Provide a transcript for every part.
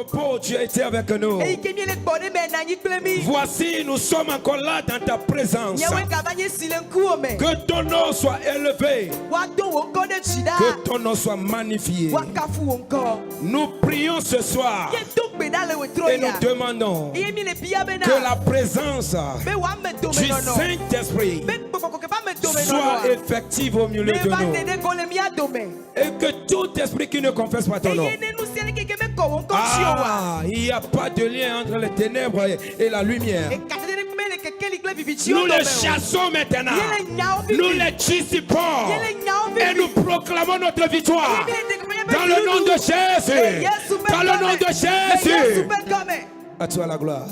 repos, tu as été avec nous. Voici, nous sommes encore là dans ta présence. Que ton nom soit élevé. Que ton nom soit magnifié. Nous prions ce soir et nous demandons que la présence du Saint-Esprit soit effective au milieu de nous. Et que tout esprit qui ne confesse pas ton nom. Il n'y a pas de lien entre les ténèbres et la lumière. Nous les chassons maintenant. Nous les dissipons. Et nous proclamons notre victoire. Dans le nom de Jésus. Dans le nom de Jésus. À toi la gloire.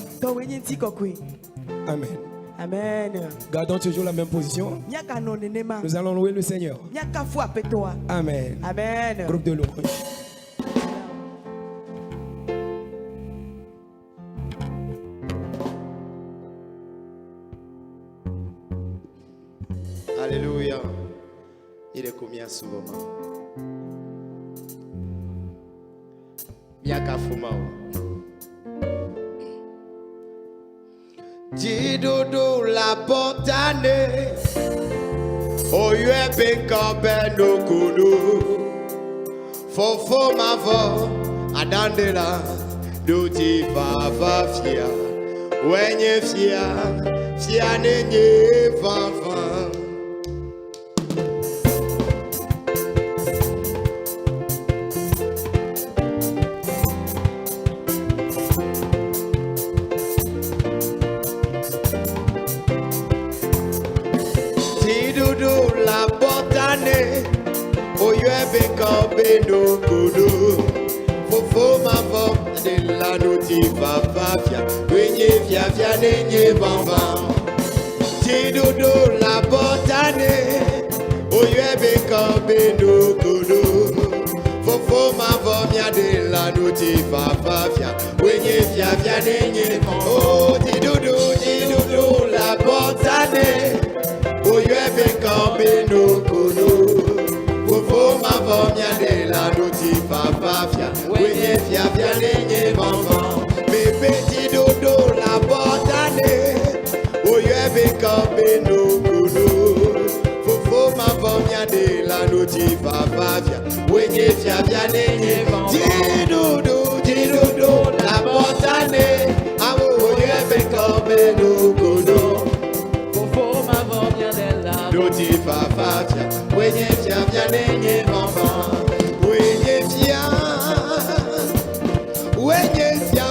Amen. Amen. Gardons toujours la même position. Nous allons louer le Seigneur. Amen. Amen. Groupe de louange. Alléluia. Il est combien souvent? Miaka Fumao. Didodo la botane. Oyue benkambe no kudu. Fofo mavo. Adandela. Doti vava fia. Wenye fia. Fia nenye vava. La botane, oyue benkambe no kudu. Fofo mavo de la noti vavafia, wenye fia fia nenye bamba. Tidudu la botane, oyue benkambe no kudu. Fofo mavo mia de la noti vavafia, wenye fia fia nenye bamba. Oh tidudu la botane. Oyue benkambe no kudu. Fofo mavo mia de la noti vavafia. Wenye fia fia nenye bamba. Bebe tidodo la botane. Oyue benkambe no kudu. Fofo mavo mia de la noti vavafia. Wenye fia fia nenye bamba. Tidodo la botane. Oyue benkambe no kudu. Noti vavafia, wenye fia fia nenye bamba. Wenye fia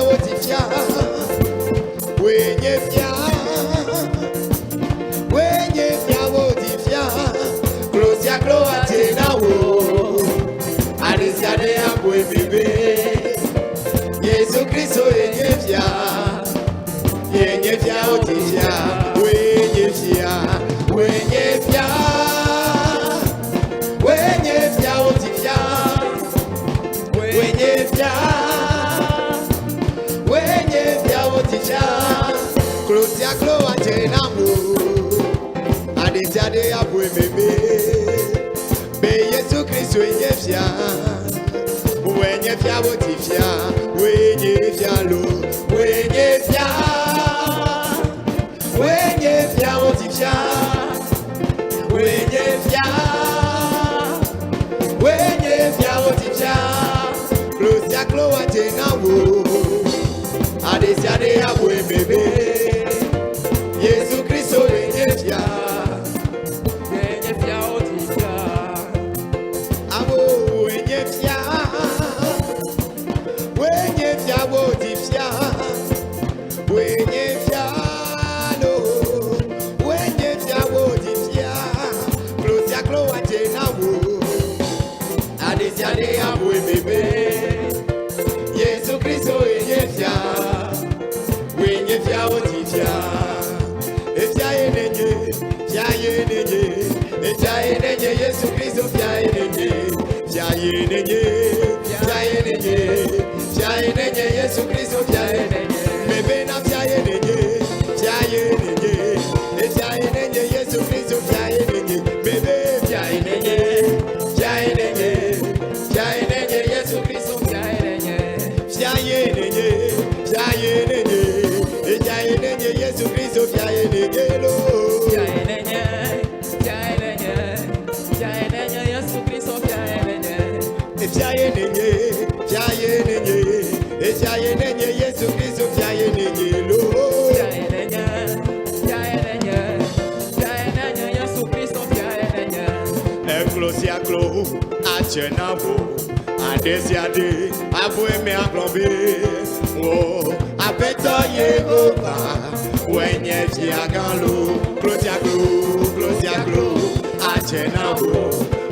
oti fia. Wenye fia oti fia. Klosia kloa tena wo. Alisia de abwe bebe. Yesu Kristo yenye fia oti fia. Wenye fia oti fia. Wenye fia oti fia. Klosia kloa tena wo. Alisia de abwe bebe. Be Yesu Kristo yenye fia. Wenye fia oti fia. Wenye fia lo. Wenye fia oti fia. Wenye fia oti fia. Klosia kloa tena wo. Adesia de abwe bebe. Yesu Kristo wenye fia. Oti fia. Abo wenye fia. Oti fia. Wenye fia lo. Wenye fia oti fia. Klosia kloa tena wo. Adesia de abwe bebe. Yesu Kristo wenye fia. Wenye fia oti fia. Efia yenenye. Fia yenenye. Efia yenenye. Yesu Kristo fia yenenye. Fia yenenye. Fia yenenye. Fia yenenye. Yesu Kristo fia yenenye. Bebe na fia yenenye. Fia yenenye. Efia yenenye. Yesu Kristo fia yenenye. Bebe fia yenenye. Fia yenenye. Fia yenenye. Yesu Kristo fia yenenye. Fia yenenye. Glosia Glo, Achenabo, Adesiade, Aboueme Aglombe, oh, Apeto Yegoba, when Yefiagalo, Glosia Glo, Achenabo,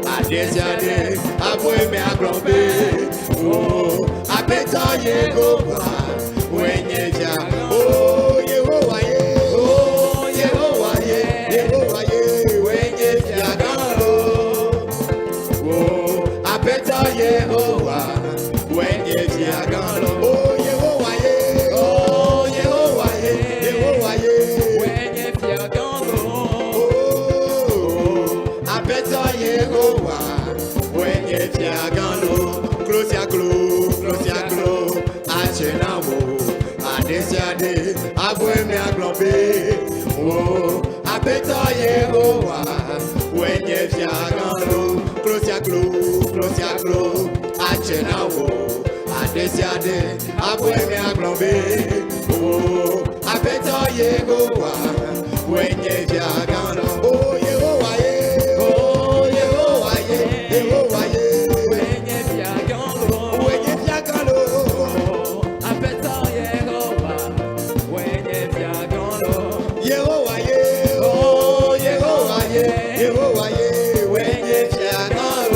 Adesiade, Aboueme Aglombe, oh, Apeto Yegoba, when Yefiagalo, oh, Yehovah, oh, Yehovah, Yehovah, when Yefiagalo. Apeta Yehovah, when Yefiagalo. Oh Yehovah, oh Yehovah, Yehovah, when Yefiagalo. Oh, Apeta Yehovah, when Yefiagalo. Glosia Glo, Achenamo, Adesiade, Aboueme Aglombe. Oh, Apeta Yehovah, when Yefiagalo. Glosia Glo, Achenabo, Adesiade, Aboueme Aglombe. Oh, Apeta Yehovah, when Yefiagalo. Oh Yehovah, oh Yehovah, Yehovah, when Yefiagalo, when Yefiagalo. Apeta Yehovah, when Yefiagalo. Yehovah, oh Yehovah, Yehovah, when Yefiagalo.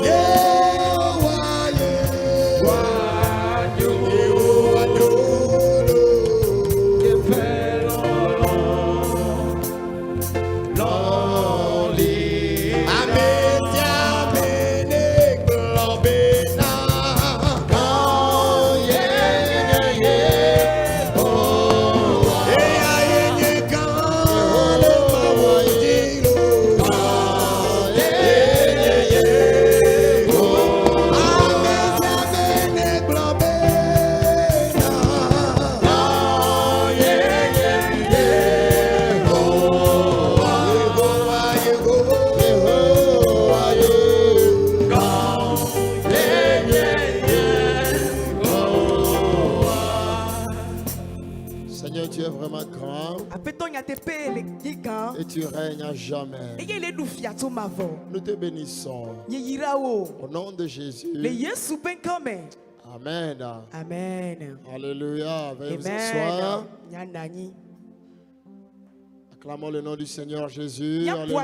Yeah. Tu règnes à jamais. Nous te bénissons. Au nom de Jésus. Amen. Amen. Alléluia. Veuillez vous asseoir. Acclamons le nom du Seigneur Jésus. Alléluia.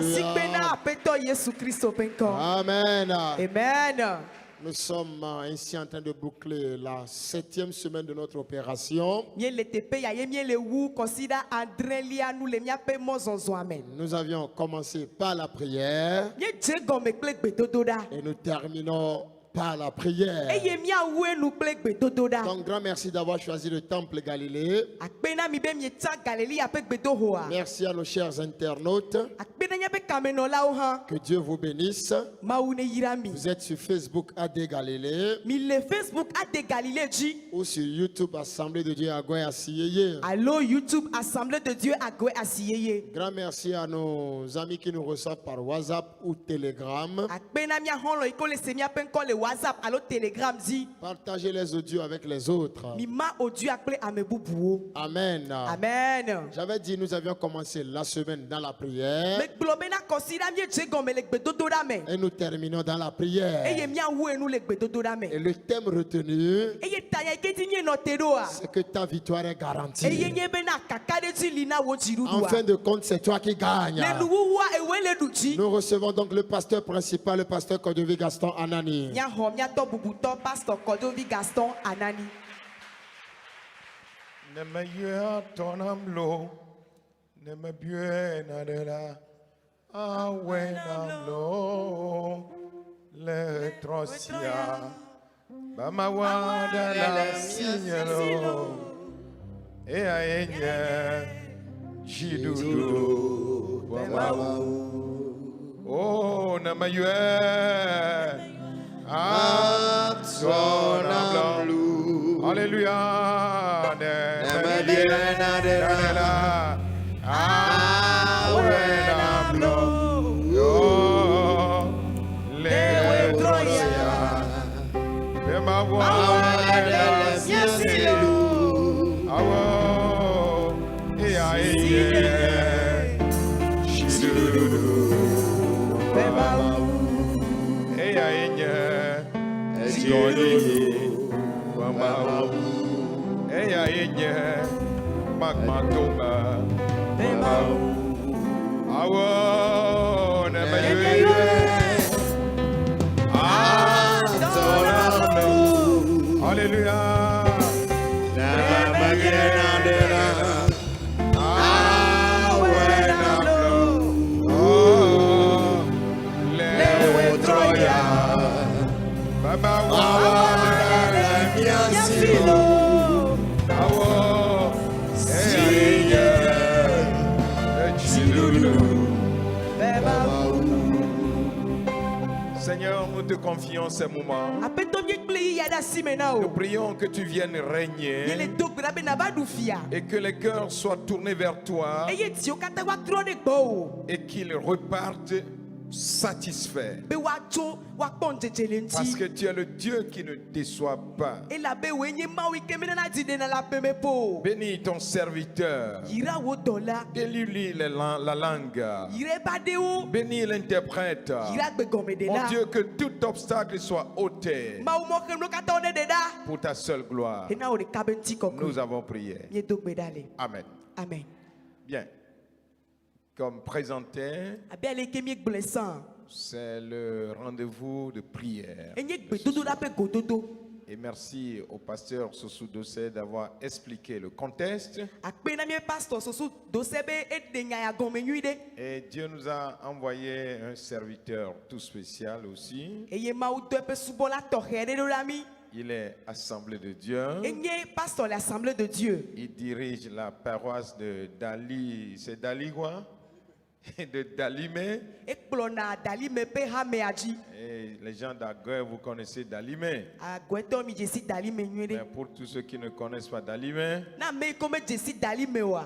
Amen. Amen. Nous sommes ainsi en train de boucler la 7e semaine de notre opération. Nous avions commencé par la prière et nous terminons par la prière. Donc, grand merci d'avoir choisi le temple Galilée. Merci à nos chers internautes. Que Dieu vous bénisse. Vous êtes sur Facebook AD Galilée ou sur YouTube Assemblée de Dieu Agoué Assiyeye. Grand merci à nos amis qui nous reçoivent par WhatsApp ou Telegram. Partagez les audios avec les autres. Amen. Amen. J'avais dit nous avions commencé la semaine dans la prière et nous terminons dans la prière. Et le thème retenu, c'est que ta victoire est garantie. En fin de compte, c'est toi qui gagnes. Nous recevons donc le pasteur principal, le pasteur Kodovi Gaston Anani. Pasteur Kodovi Gaston Anani. Ne me yue ton amlo, ne me bue nadela, awe namlo, le trosia, bama wada la signalo, e aenye, jidudu, bama oh, ne me yue. Alléluia. Seigneur, nous te confions ces moments. Nous prions que tu viennes régner et que les cœurs soient tournés vers toi et qu'ils repartent satisfaits. Parce que tu es le Dieu qui ne déçoit pas. Bénis ton serviteur. Délivre la langue. Bénis l'interprète. Mon Dieu, que tout obstacle soit ôté pour ta seule gloire. Nous avons prié. Amen. Amen. Bien. Comme présenté, c'est le rendez-vous de prière. Et merci au pasteur Sossou Dossé d'avoir expliqué le contexte. Et Dieu nous a envoyé un serviteur tout spécial aussi. Il est Assemblée de Dieu. Il dirige la paroisse de Dali. C'est Dali quoi? De Dalimé. Et les gens d'Aguer, vous connaissez Dalimé. Mais pour tous ceux qui ne connaissent pas Dalimé,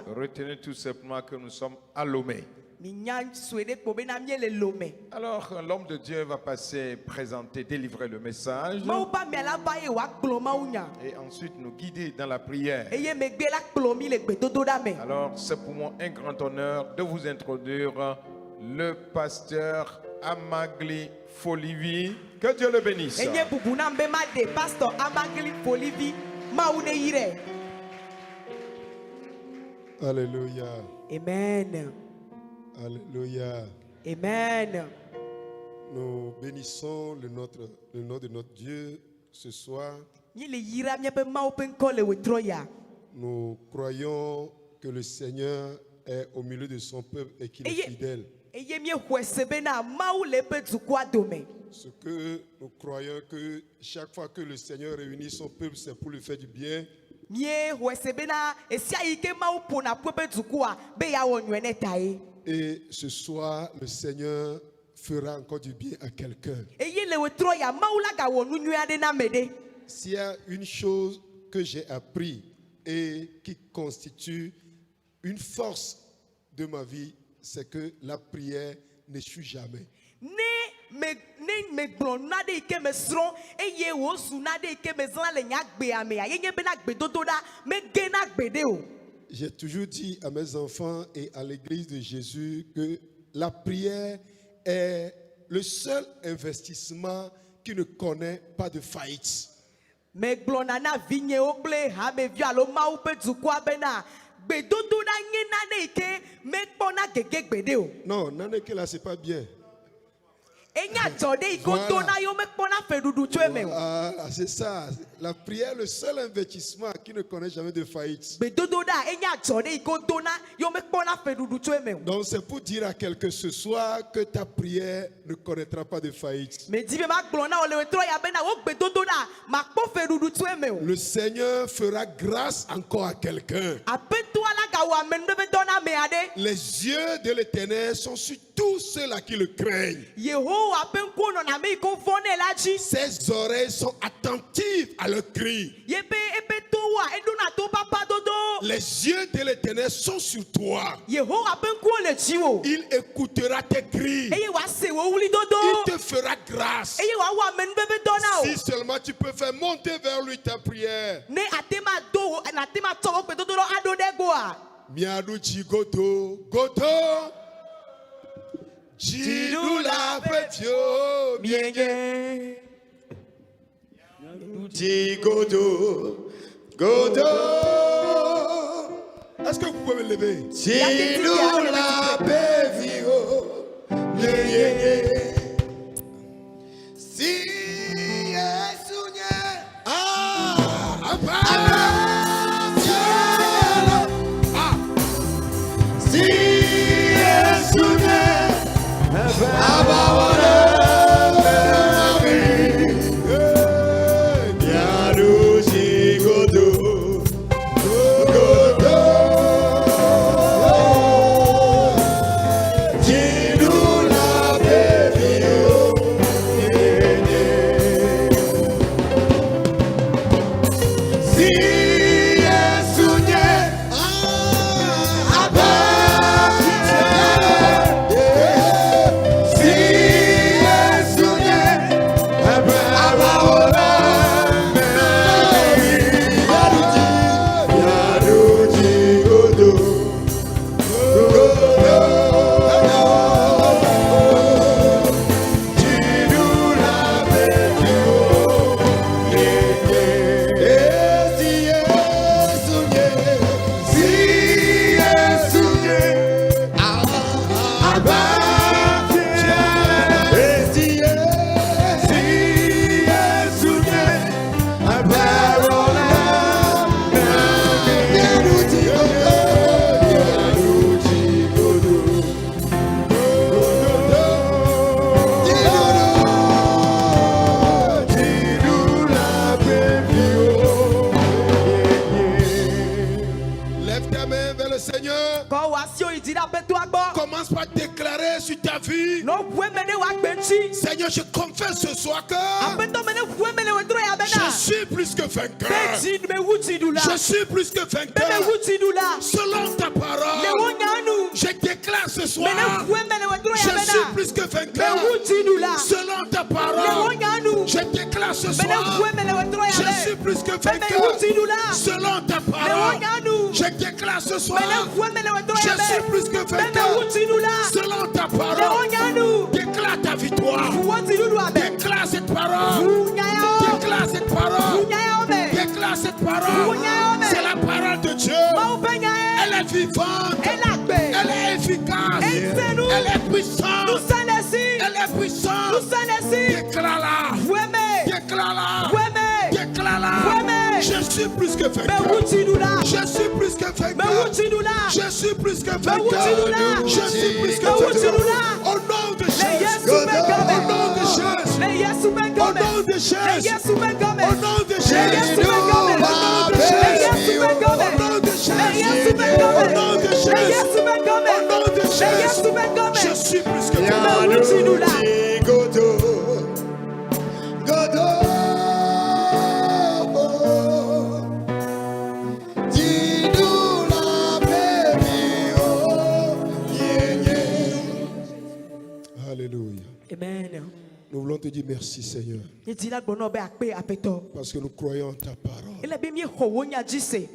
retenez tout simplement que nous sommes à Lomé. Alors l'homme de Dieu va passer, présenter, délivrer le message et ensuite nous guider dans la prière. Alors c'est pour moi un grand honneur de vous introduire le pasteur Amagli Folivi. Que Dieu le bénisse. Alléluia. Amen. Alléluia. Amen. Nous bénissons le nom de notre Dieu ce soir. Nous croyons que le Seigneur est au milieu de son peuple et qu'il est fidèle. Ce que nous croyons que chaque fois que le Seigneur réunit son peuple, c'est pour lui faire du bien. Et ce soir, le Seigneur fera encore du bien à quelqu'un. S'il y a une chose que j'ai appris et qui constitue une force de ma vie, c'est que la prière n'échoue jamais. J'ai toujours dit à mes enfants et à l'église de Jésus que la prière est le seul investissement qui ne connaît pas de faillite. Non, Naneke là, c'est pas bien. Voilà, c'est ça. La prière est le seul investissement qui ne connaît jamais de faillite. Donc c'est pour dire à quelqu'un ce soir que ta prière ne connaîtra pas de faillite. Le Seigneur fera grâce encore à quelqu'un. Les yeux de l'Éternel sont sur tous ceux-là qui le craignent. Ses oreilles sont attentives à leurs cris. Les yeux de l'Éternel sont sur toi. Il écoutera tes cris. Il te fera grâce. Si seulement tu peux faire monter vers lui ta prière. Miadou Chigoto, Goto. Jidou la petio, mienge. Chigoto, Goto. Est-ce que vous pouvez me lever? Jidou la petio, mienge. Si Yesunya, commence par déclarer sur ta vie. Seigneur, je confesse ce soir que Je suis plus que vainqueur. Je suis plus que vainqueur. Selon ta parole, je déclare ce soir, je suis plus que vainqueur. Selon ta parole, je déclare ce soir, je suis plus que vainqueur. Selon ta parole, je déclare ce soir, je suis plus que vainqueur. Selon ta parole, déclare ta victoire. Déclare cette parole. Déclare cette parole. Déclare cette parole. C'est la parole de Dieu. Elle est vivante. Elle est efficace. Elle est puissante. Elle est puissante. Déclare-la. Déclare-la. Déclare-la. Je suis plus que vainqueur. Je suis plus que vainqueur. Je suis plus que vainqueur. Je suis plus que vainqueur. Au nom de Jésus. Au nom de Jésus. Au nom de Jésus. Au nom de Jésus. Au nom de Jésus. Au nom de Jésus. Au nom de Jésus. Au nom de Jésus. Je suis plus que vainqueur. Alléluia. Amen. Nous voulons te dire merci, Seigneur. Parce que nous croyons en ta parole.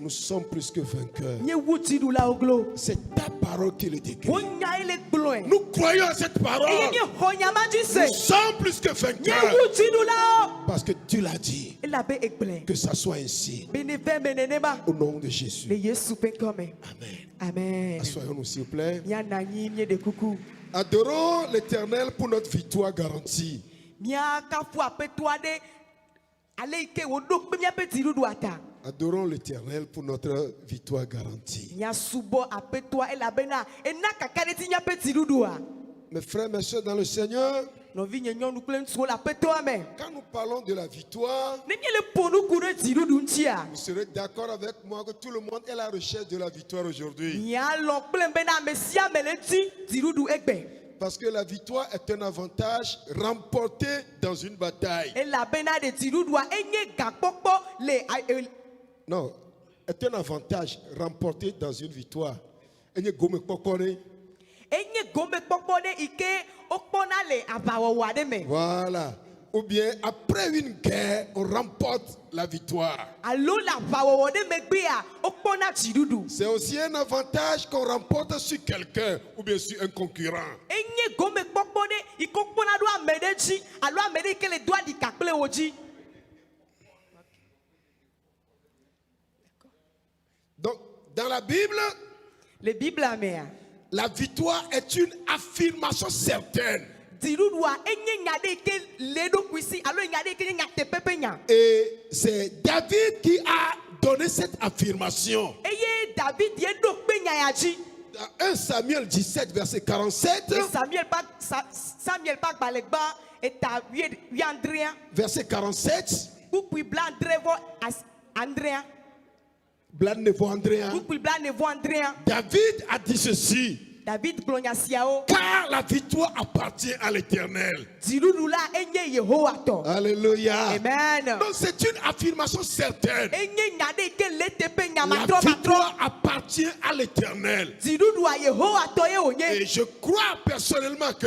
Nous sommes plus que vainqueurs. C'est ta parole qui le décrit. Nous croyons en cette parole. Nous sommes plus que vainqueurs. Parce que tu l'as dit. Que ça soit ainsi. Au nom de Jésus. Amen. Amen. Assoyons-nous, s'il vous plaît. Adorons l'Éternel pour notre victoire garantie. Adorons l'Éternel pour notre victoire garantie. Mes frères, mes soeurs dans le Seigneur, quand nous parlons de la victoire, vous serez d'accord avec moi que tout le monde est à la recherche de la victoire aujourd'hui. Parce que la victoire est un avantage remporté dans une bataille. Non, est un avantage remporté dans une victoire. Voilà. Ou bien après une guerre, on remporte la victoire. C'est aussi un avantage qu'on remporte sur quelqu'un ou bien sur un concurrent. Donc, dans la Bible, la victoire est une affirmation certaine. Et c'est David qui a donné cette affirmation. Dans 1 Samuel 17, verset 47. Verset 47. David a dit ceci. Car la victoire appartient à l'Éternel. Alléluia. Amen. Donc c'est une affirmation certaine. La victoire appartient à l'Éternel. Et je crois personnellement que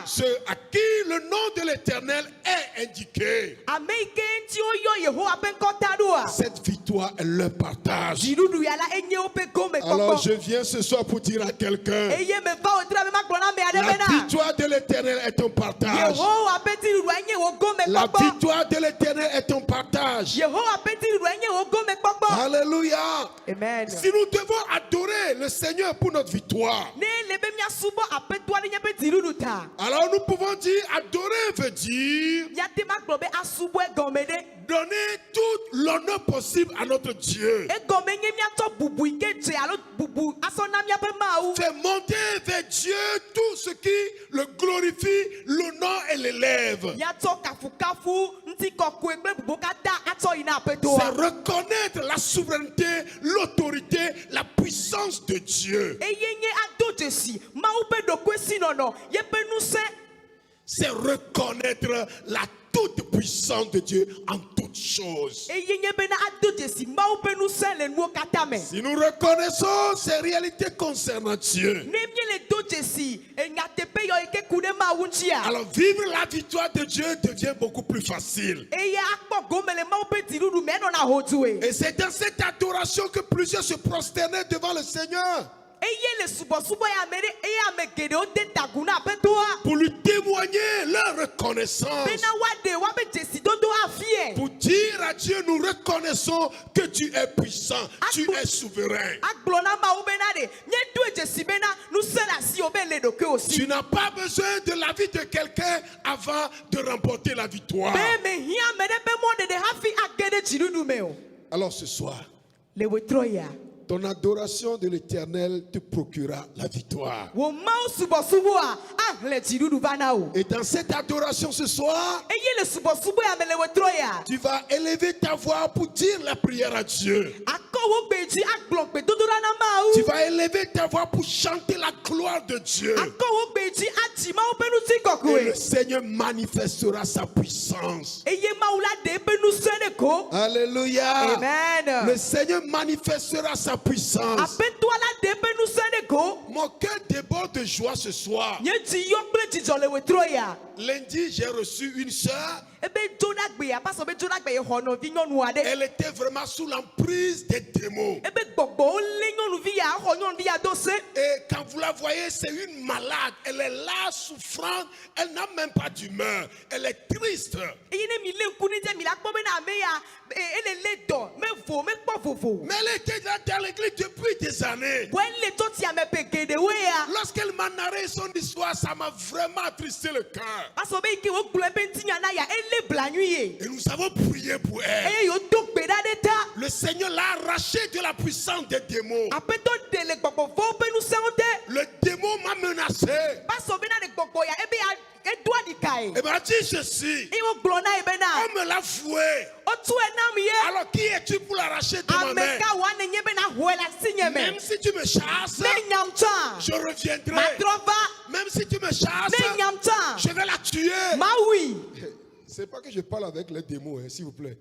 ceux à qui le nom de l'Éternel est indiqué, cette victoire est leur partage. Alors je viens ce soir pour dire à quelqu'un, la victoire de l'Éternel est ton partage. La victoire de l'Éternel est ton partage. Alléluia. Amen. Si nous devons adorer le Seigneur pour notre victoire, alors nous pouvons dire adorer veut dire donner tout l'honneur possible à notre Dieu. Faire monter vers Dieu tout ce qui le glorifie, l'honore et l'élève. C'est reconnaître la souveraineté, l'autorité, la puissance de Dieu. C'est reconnaître toute puissance de Dieu en toutes choses. Si nous reconnaissons ces réalités concernant Dieu, alors vivre la victoire de Dieu devient beaucoup plus facile. Et c'est dans cette adoration que plusieurs se prosternaient devant le Seigneur pour lui témoigner leur reconnaissance, pour dire à Dieu, nous reconnaissons que tu es puissant, tu es souverain. Tu n'as pas besoin de l'avis de quelqu'un avant de remporter la victoire. Alors ce soir, ton adoration de l'Éternel te procurera la victoire. Et dans cette adoration ce soir, tu vas élever ta voix pour dire la prière à Dieu. Tu vas élever ta voix pour chanter la gloire de Dieu. Et le Seigneur manifestera sa puissance. Alléluia. Amen. Le Seigneur manifestera sa puissance. Mon cœur déborde de joie ce soir. Lundi, j'ai reçu une sœur. Elle était vraiment sous l'emprise des démons. Et quand vous la voyez, c'est une malade. Elle est là, souffrante. Elle n'a même pas d'humeur. Elle est triste. Mais elle était là dans l'église depuis des années. Lorsqu'elle m'a narré son histoire, ça m'a vraiment attristé le cœur. Et nous avons prié pour elle. Le Seigneur l'a arraché de la puissance des démons. Le démon m'a menacé. Et m'a dit ceci. On me l'a voué. Alors qui es-tu pour l'arracher de ma main? Même si tu me chasses, je reviendrai. Même si tu me chasses, je vais la tuer. C'est pas que je parle avec les démons, hein, s'il vous plaît.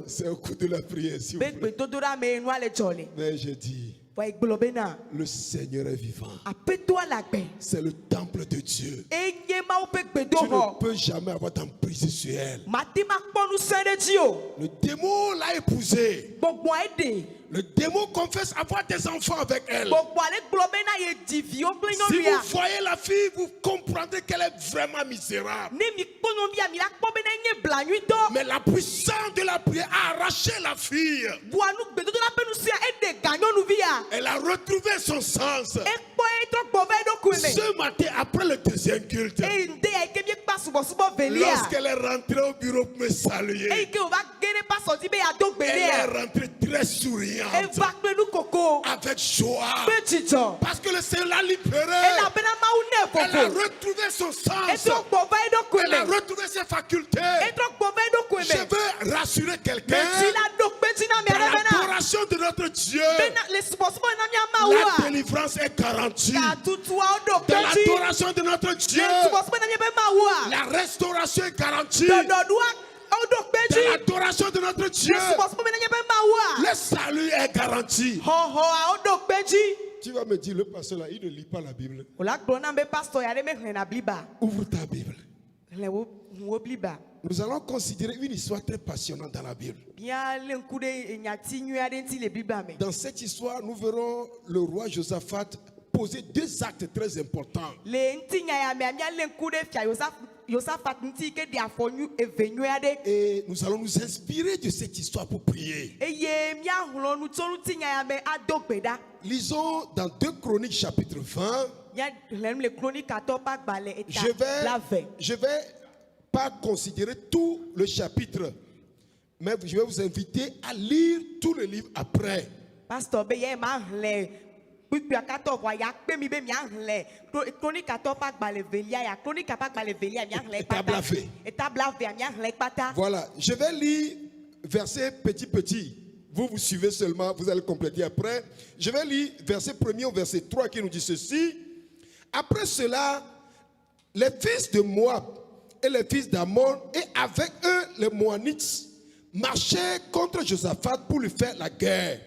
C'est au coup de la prière, s'il vous plaît. Mais je dis, le Seigneur est vivant. C'est le temple de Dieu. Tu ne peux jamais avoir d'emprise sur elle. Le démon l'a épousée. Le démon confesse avoir des enfants avec elle. Si vous voyez la fille, vous comprendrez qu'elle est vraiment misérable. Mais la puissance de la prière a arraché la fille. Elle a retrouvé son sens. Ce matin, après le deuxième culte, lorsqu'elle est rentrée au bureau pour me saluer, elle est rentrée très souriante, avec joie, parce que le Seigneur l'a libérée. Elle a retrouvé son sens. Elle a retrouvé ses facultés. Je veux rassurer quelqu'un. Dans l'adoration de notre Dieu, la délivrance est garantie. Dans l'adoration de notre Dieu, la restauration est garantie. Dans l'adoration de notre Dieu, le salut est garanti. Tu vas me dire, le pasteur là, il ne lit pas la Bible. Ouvre ta Bible. Nous allons considérer une histoire très passionnante dans la Bible. Dans cette histoire, nous verrons le roi Josaphat poser deux actes très importants. Et nous allons nous inspirer de cette histoire pour prier. Lisons dans 2 Chroniques chapitre 20. Je vais pas considérer tout le chapitre, mais je vais vous inviter à lire tout le livre après. Voilà, je vais lire verset petit. Vous suivez seulement, vous allez compléter après. Je vais lire verset 1er au verset 3 qui nous dit ceci. Après cela, les fils de Moab et les fils d'Ammon, et avec eux les Moanites, marchaient contre Josaphat pour lui faire la guerre.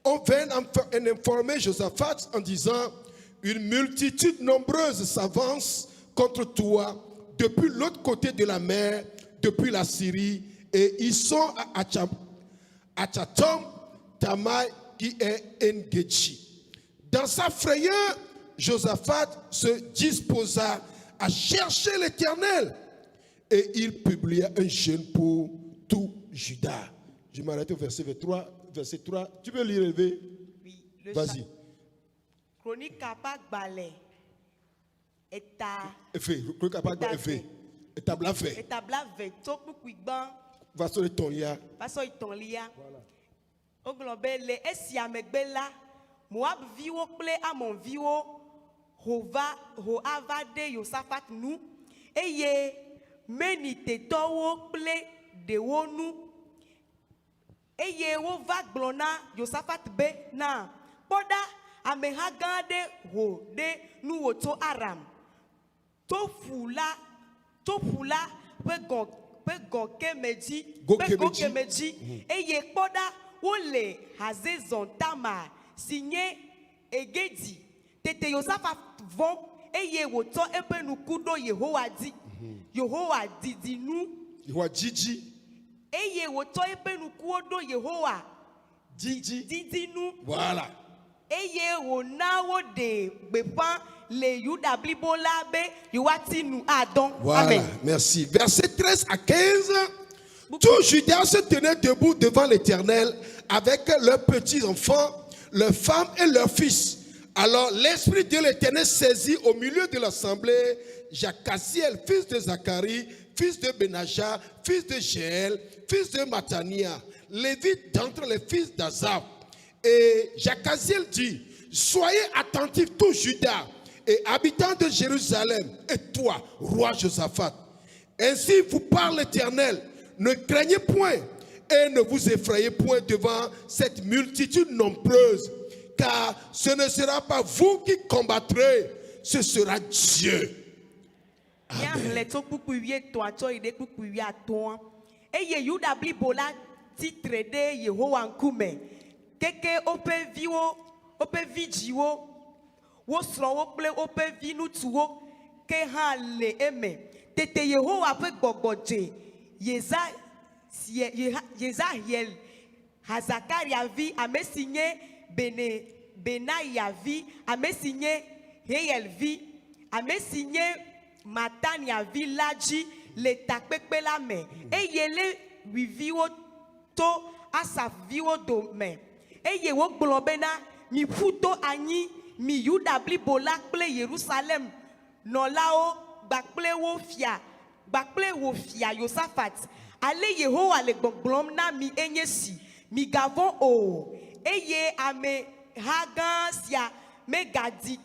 On vint informer Josaphat en disant, une multitude nombreuse s'avance contre toi depuis l'autre côté de la mer, depuis la Syrie, et ils sont à Tchatom, Tamai, qui est Engedi. Dans sa frayeur, Josaphat se disposa à chercher l'Éternel et il publia un jeûne pour tout Juda. Je m'arrête au verset 3. Verset 3. Tu veux lire, élevé? Oui. Vas-y. Chronique Kapak Balé. Chronique Kapak Balé. Établa fait. Établa fait. Topu Kwigban. Va sur ton lia. Va sur ton lia. Voilà. Au globe, les Essiamegbela. Moab viwo ple Amon viwo. Hoavade Yosafat nous. Eye menite towo ple de wonu. Eye wo va glona Yosafat be na. Poda amehagande ho de nu woto Aram. Tofula pe gokemeji. Eye poda wole hazezon tama signé egedi. Tete Yosafat von eye woto epe nukudo Yehowa di. Yehowa didi nu. Yehowa didi. Eye woto epe nukudo Yehowa didi nu. Voilà. Eye wonawo de bepan le Yuda blibola be yuwati nu adon. Voilà. Amen. Merci. Verset 13 à 15. Tout Juda se tenait debout devant l'Éternel avec leurs petits-enfants, leurs femmes et leurs fils. Alors l'Esprit de l'Éternel saisit au milieu de l'assemblée Jacaziel, fils de Zacharie, fils de Benaja, fils de Jéel, fils de Matania, lévite d'entre les fils d'Azaph. Et Jacaziel dit, soyez attentifs tous Juda et habitants de Jérusalem, et toi, roi Josaphat. Ainsi vous parle l'Éternel, ne craignez point et ne vous effrayez point devant cette multitude nombreuse, car ce ne sera pas vous qui combattrez, ce sera Dieu. Amen. Keke ope viwo, ope vijiwo, wo srowo ple ope vinu tuwo, ke ha le eme. Tete Yehowa pe gbogboje, Yezahiel, Hazakaria vi, ame signé Benaya vi, ame signé Heyel vi, ame signé Matania vi laji, le takpekpe la me. Eyele wiviwo to asaf viwo do me. Eye wo globena mi futo anyi mi Yuda blibola ple Jerusalem no lao bakple wo fia Yosafat ale Yehowa le gbogbom na mi enyesi mi gavon o eye ame hagan sia megadi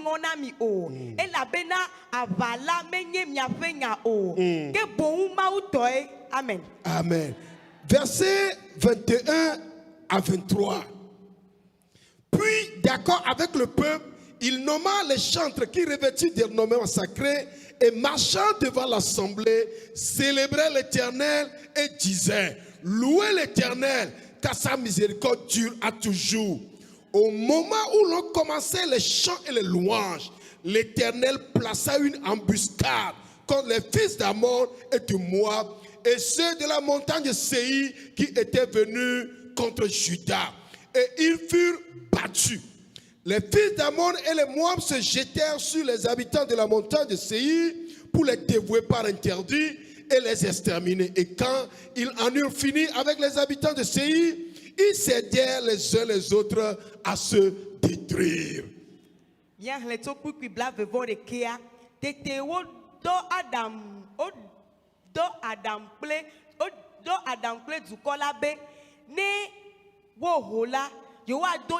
ngona mi o elabena avala menye mi afenya o ke bon ma utoe. Amen. Amen. Verset 21 à 23. Puis, d'accord avec le peuple, il nomma les chantres qui revêtus des nommements sacrés et marchant devant l'assemblée, célébraient l'Éternel et disaient, louez l'Éternel, car sa miséricorde dure à toujours. Au moment où l'on commençait les chants et les louanges, l'Éternel plaça une embuscade contre les fils d'Ammon et de Moab et ceux de la montagne de Séir qui étaient venus contre Juda, et ils furent battus. Les fils d'Ammon et les Moab se jetèrent sur les habitants de la montagne de Séir pour les dévouer par interdit et les exterminer. Et quand ils en eurent fini avec les habitants de Séir, ils s'aidèrent les uns les autres à se détruire. Ne wo hola Yehowa do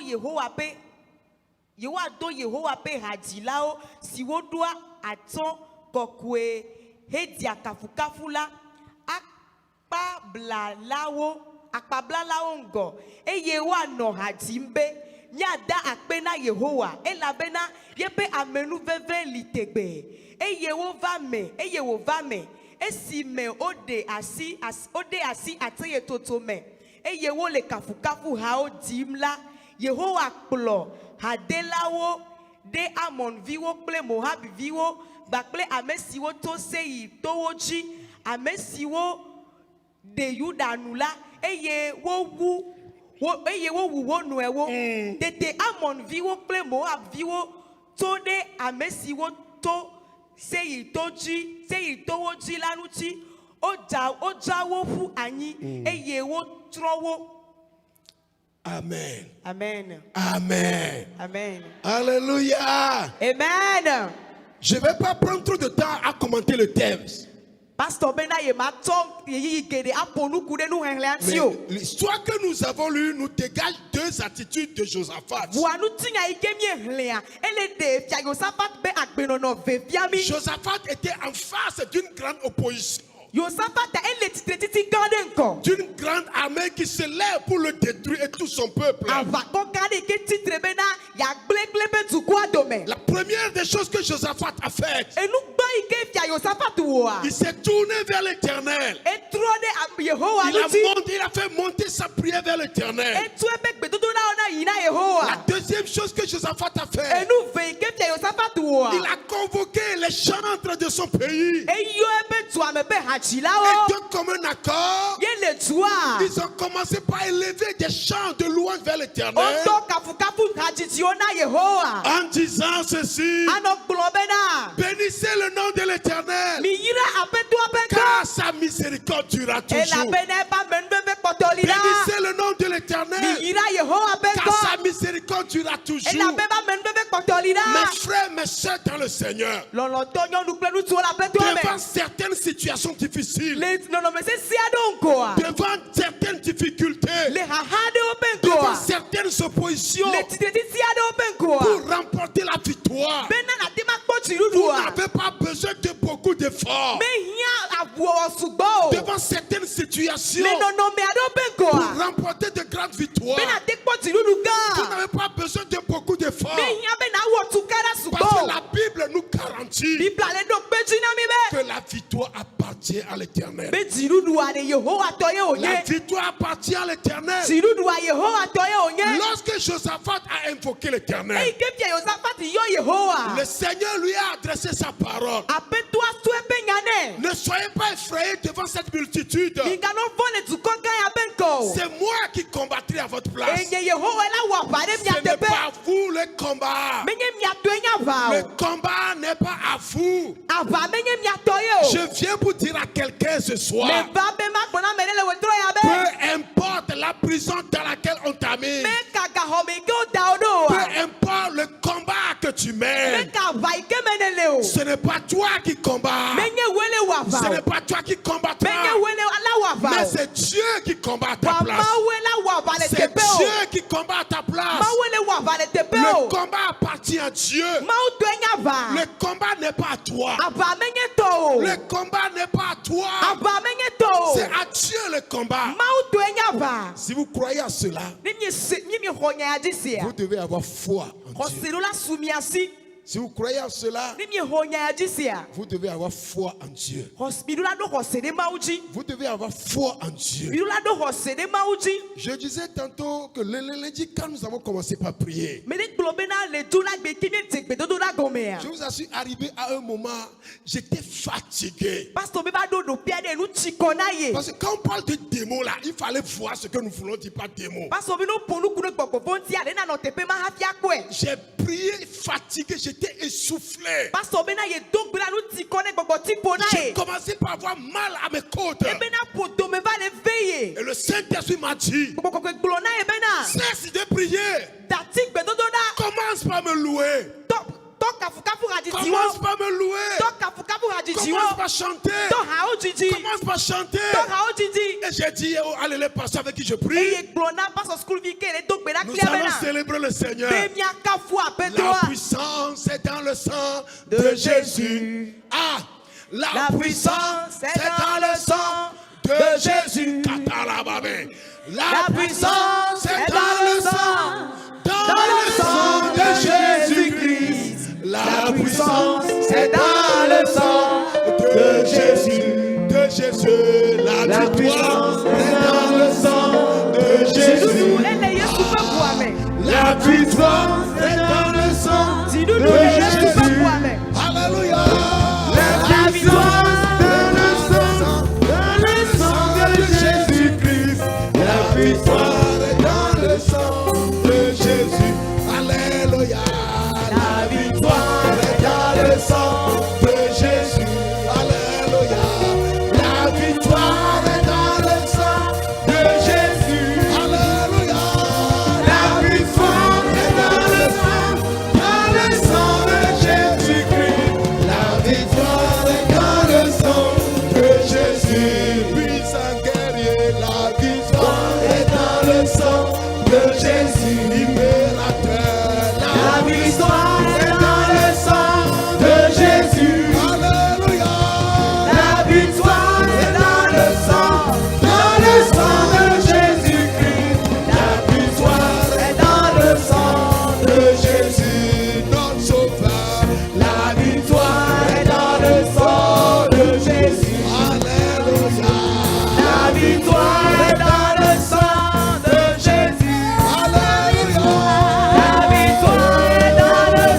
Yehowa pe hadilao si wo doa aton kokwe hedia kafukafula akpa blalawo ngo eye wa no hadimbe miada akpena Yehowa elabena yepe amenu veve litegbe eye wo va me esi me ode asi ateye toto me eye wo le kafukafu hao dimla Yehowa kplo hadelawo de Amon viwo kple Moab viwo bakple amesiwo to seyi towoji amesiwo de Yuda nula eye wo wu wo nuewo tete Amon viwo kple Moab viwo to de amesiwo to seyi towoji lanuti ojawo fu anyi eye wo trowo. Amen. Amen. Amen. Amen. Alléluia. Amen. Je ne vais pas prendre trop de temps à commenter le texte. Mais l'histoire que nous avons lue nous dégage deux attitudes de Josaphat. Josaphat était en face d'une grande opposition. D'une grande armée qui se lève pour le détruire et tout son peuple. La première des choses que Josaphat a faites, il s'est tourné vers l'Éternel. Il a fait monter sa prière vers l'Éternel. La deuxième chose que Josaphat a fait, il a convoqué les chantres de son pays. Et de commun accord, ils ont commencé par élever des chants de louange vers l'Éternel en disant ceci: bénissez le nom de l'Éternel, car sa miséricorde durera toujours. Bénissez le nom de l'Éternel, car sa miséricorde durera toujours. Mes frères, mes soeurs dans le Seigneur, devant certaines situations difficiles, devant certaines difficultés, devant certaines oppositions, pour remporter la victoire, vous n'avez pas besoin de beaucoup d'efforts. Devant certaines situations, pour remporter de grandes victoires, vous n'avez pas besoin de beaucoup d'efforts. Parce que la Bible nous garantit que la victoire appartient à l'Éternel. La victoire appartient à l'Éternel. Lorsque Josaphat a invoqué l'Éternel, le Seigneur lui a adressé sa parole: ne soyez pas effrayés devant cette multitude. C'est moi qui combattrai à votre place. Ce n'est pas vous le combat. Le combat n'est pas à vous. Je viens pour dire à quelqu'un ce soir: peu importe la prison dans laquelle on t'a mis, peu importe le combat que tu mènes, ce n'est pas toi qui combats, ce n'est pas toi qui combattras, mais c'est Dieu qui combat à ta place. C'est Dieu qui combat à ta place. Le combat appartient à Dieu. Le combat n'est pas à toi. Le combat n'est pas à toi. C'est à Dieu le combat. Si vous croyez à cela, vous devez avoir foi en Dieu. Si vous croyez à cela, vous devez avoir foi en Dieu. Vous devez avoir foi en Dieu. Je disais tantôt que le lundi, quand nous avons commencé par prier, je vous assure, arrivé à un moment, j'étais fatigué. Parce que quand on parle de démons là, il fallait voir ce que nous voulons dire par démons. J'ai prié fatigué, j'étais essoufflé. J'ai commencé par avoir mal à mes côtes. Et le Saint-Esprit m'a dit: cesse de prier. Commence par me louer. Commence par me louer. Commence par chanter. Commence par chanter. Et j'ai dit: oh, allez les pasteurs avec qui je prie, nous allons célébrer le Seigneur. La puissance est dans le sang de Jésus. Ah, la puissance est dans le sang de Jésus. La puissance est dans le sang. Dans La puissance est dans le sang de Jésus. De Jésus, la puissance est dans le sang de Jésus. La puissance est dans le sang de Jésus. Alléluia. La puissance dans le sang de Jésus-Christ. La puissance est dans le sang de Jésus. Alléluia. La victoire est dans le sang de Jésus. Alléluia. La victoire est dans le sang de Jésus. Alléluia. La victoire est dans le sang de Jésus-Christ. La victoire est dans le sang de Jésus. Puissant guerrier, la victoire est dans le sang de Jésus. Libérateur, la victoire est dans le sang de Jésus. Alléluia. La victoire est dans le sang de Jésus-Christ. La victoire est dans le sang de Jésus, notre sauveur. La victoire est dans le sang de Jésus. Alléluia. La victoire est dans le sang de Jésus. Alléluia. La victoire est dans le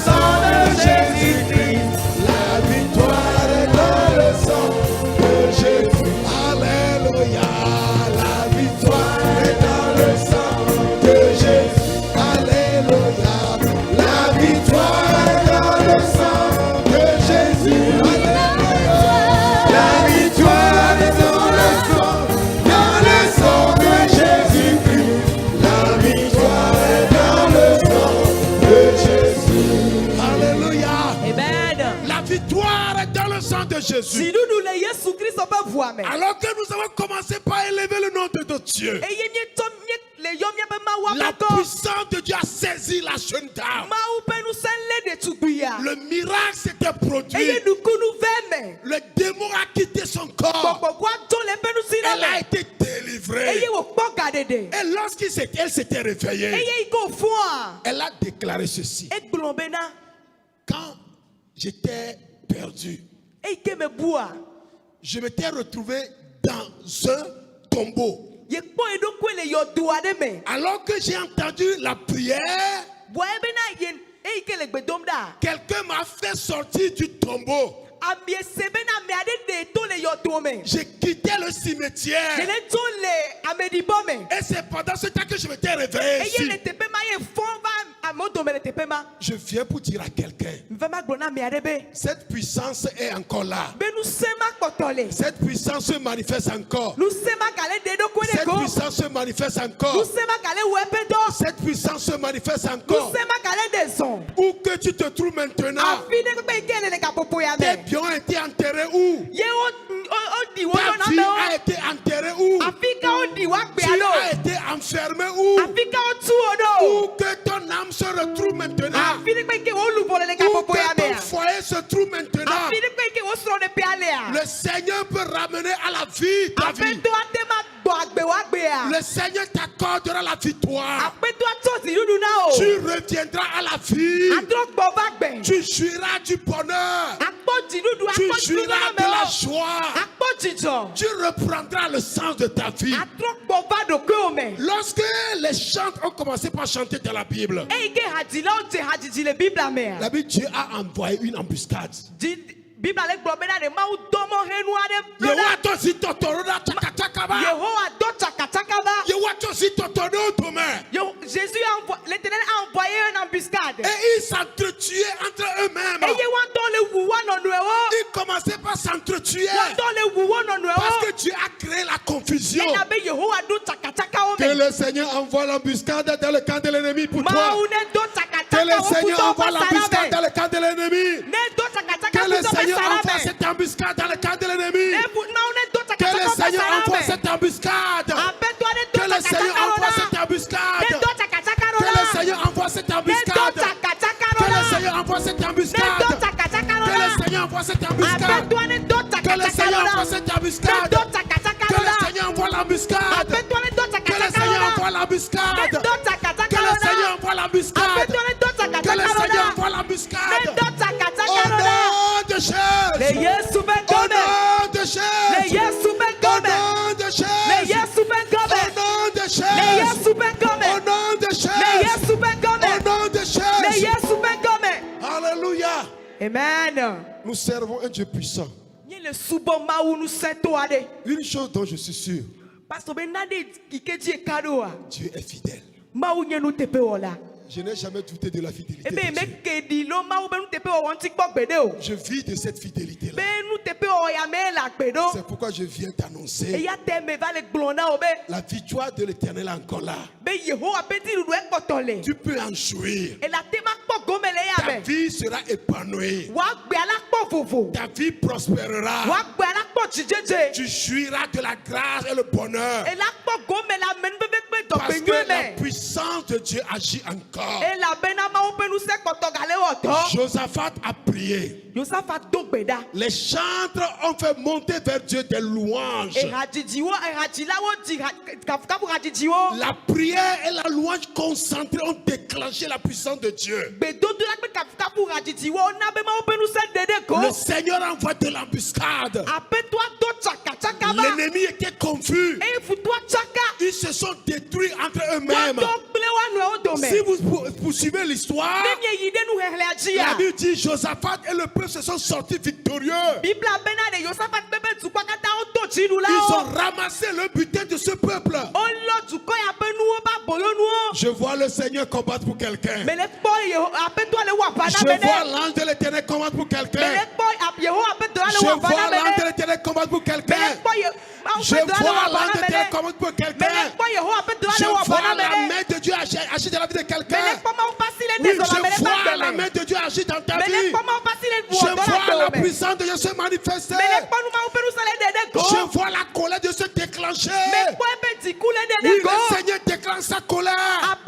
sang de Jésus-Christ. La victoire est dans le sang de Jésus. Alléluia. La victoire est dans le sang de Jésus. Alléluia. La victoire est dans le sang de Jésus. Alléluia. La victoire est dans le sang de Jésus-Christ. La victoire est dans le sang de Jésus. Alléluia. Amen. La victoire est dans le sang de Jésus. Alors que nous avons commencé par élever le nom de notre Dieu, la puissance de Dieu a saisi la jeune dame. Le miracle s'était produit. Le démon a quitté son corps. Elle a été délivrée. Et lorsqu'elle s'était réveillée, elle a déclaré ceci: quand j'étais perdu, je m'étais retrouvé dans un tombeau. Alors que j'ai entendu la prière, quelqu'un m'a fait sortir du tombeau. J'ai quitté le cimetière. Et c'est pendant ce temps que je m'étais réveillé ici. Je viens pour dire à quelqu'un, cette puissance est encore là. Cette puissance se manifeste encore. Cette puissance se manifeste encore. Cette puissance se manifeste encore. Où que tu te trouves maintenant, tes biens ont été enterrés où? Ta vie a été enterrée où? Tu as été enfermé où? Où que ton âme se retrouve maintenant? Où que ton foyer se trouve maintenant? Le Seigneur peut ramener à la vie ta vie. Le Seigneur t'accordera la victoire. Tu reviendras à la vie. Tu jouiras du bonheur. Tu jouiras de la joie. Tu reprendras le sens de ta vie. Lorsque les chants ont commencé par chanter dans la Bible, la Bible, Dieu a envoyé une embuscade. Jésus l'Éternel a envoyé une embuscade. Et ils s'entretuaient entre eux-mêmes. Ils commençaient par s'entretuer. Parce que Dieu a créé la confusion. Que le Seigneur envoie l'embuscade dans le camp de l'ennemi pour toi. Que le Seigneur envoie l'embuscade dans le camp de l'ennemi. Que le Seigneur envoie cette embuscade dans le camp de l'ennemi. Que le Seigneur envoie cette embuscade. Que le Seigneur envoie cette embuscade. Que le Seigneur envoie cette embuscade. Que le Seigneur envoie cette embuscade. Que le Seigneur envoie cette embuscade. Que le Seigneur envoie cette embuscade. Que le Seigneur envoie l'embuscade. Que le Seigneur envoie l'embuscade. Que le Seigneur envoie l'embuscade. Que le Seigneur envoie Au nom de Jésus. Au nom de Jésus. Au nom de Jésus. Au nom de Jésus. Au nom de Jésus. Alléluia. Amen. Nous servons un Dieu puissant. Une chose dont je suis sûr. Dieu est fidèle. Je n'ai jamais douté de la fidélité de Dieu. Je vis de cette fidélité-là. C'est pourquoi je viens t'annoncer la victoire de l'Éternel est encore là. Tu peux en jouir. Ta vie sera épanouie. Ta vie prospérera. Tu jouiras de la grâce et le bonheur. Parce que la puissance de Dieu agit encore. Josaphat a prié. Les chantres ont fait monter vers Dieu des louanges. La prière et la louange concentrée ont déclenché la puissance de Dieu. Le Seigneur envoie de l'embuscade. L'ennemi était confus. Ils se sont détruits entre eux-mêmes. Si vous poursuivez l'histoire, la Bible dit Josaphat et le peuple se sont sortis victorieux. Ils ont ramassé le butin de ce peuple. Je vois le Seigneur combattre pour quelqu'un. Je vois l'ange de l'Éternel combattre pour quelqu'un. Je vois l'ange de l'Éternel combattre pour quelqu'un. Je vois l'ange de l'Éternel combattre pour quelqu'un. Je vois la main de Dieu agir dans la vie de quelqu'un. Oui, je vois la main de Dieu agir dans ta vie. Je vois la puissance de Dieu se manifester. Je vois la colère de Dieu se déclencher. Oui, le Seigneur déclenche sa colère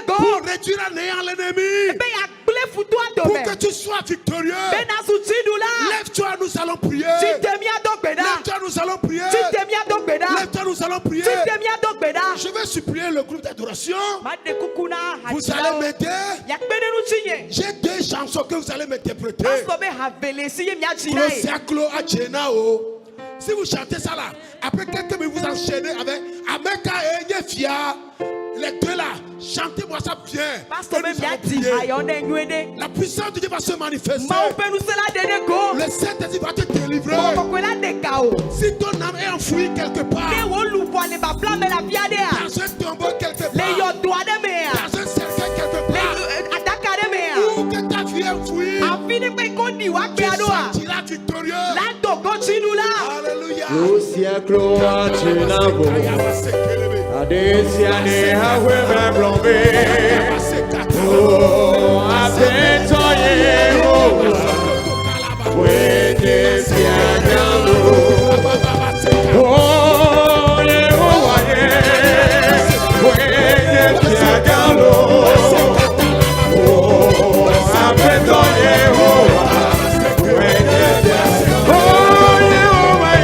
pour réduire à néant l'ennemi. Pour que tu sois victorieux. Lève-toi, nous allons prier. Lève-toi, nous allons prier. Lève-toi, nous allons prier. Je vais supplier le groupe d'adoration. Vous allez m'aider. J'ai deux chansons que vous allez m'interpréter. Si vous chantez ça là, après quelques minutes vous enchaînez avec Ameka et Yefia. Les deux là, chantez-moi ça bien. La puissance de Dieu va se manifester. Le Saint-Esprit va te délivrer. Si ton âme est enfouie quelque part, dans un tombeau quelque part, dans un cercueil quelque part, ou que ta vie est enfouie, tu sortiras victorieux. Alléluia. Adesiane hawe blombe oh abetoye oh wede siagalo oh Yehovah wede siagalo oh abetoye oh wede siagalo oh Yehovah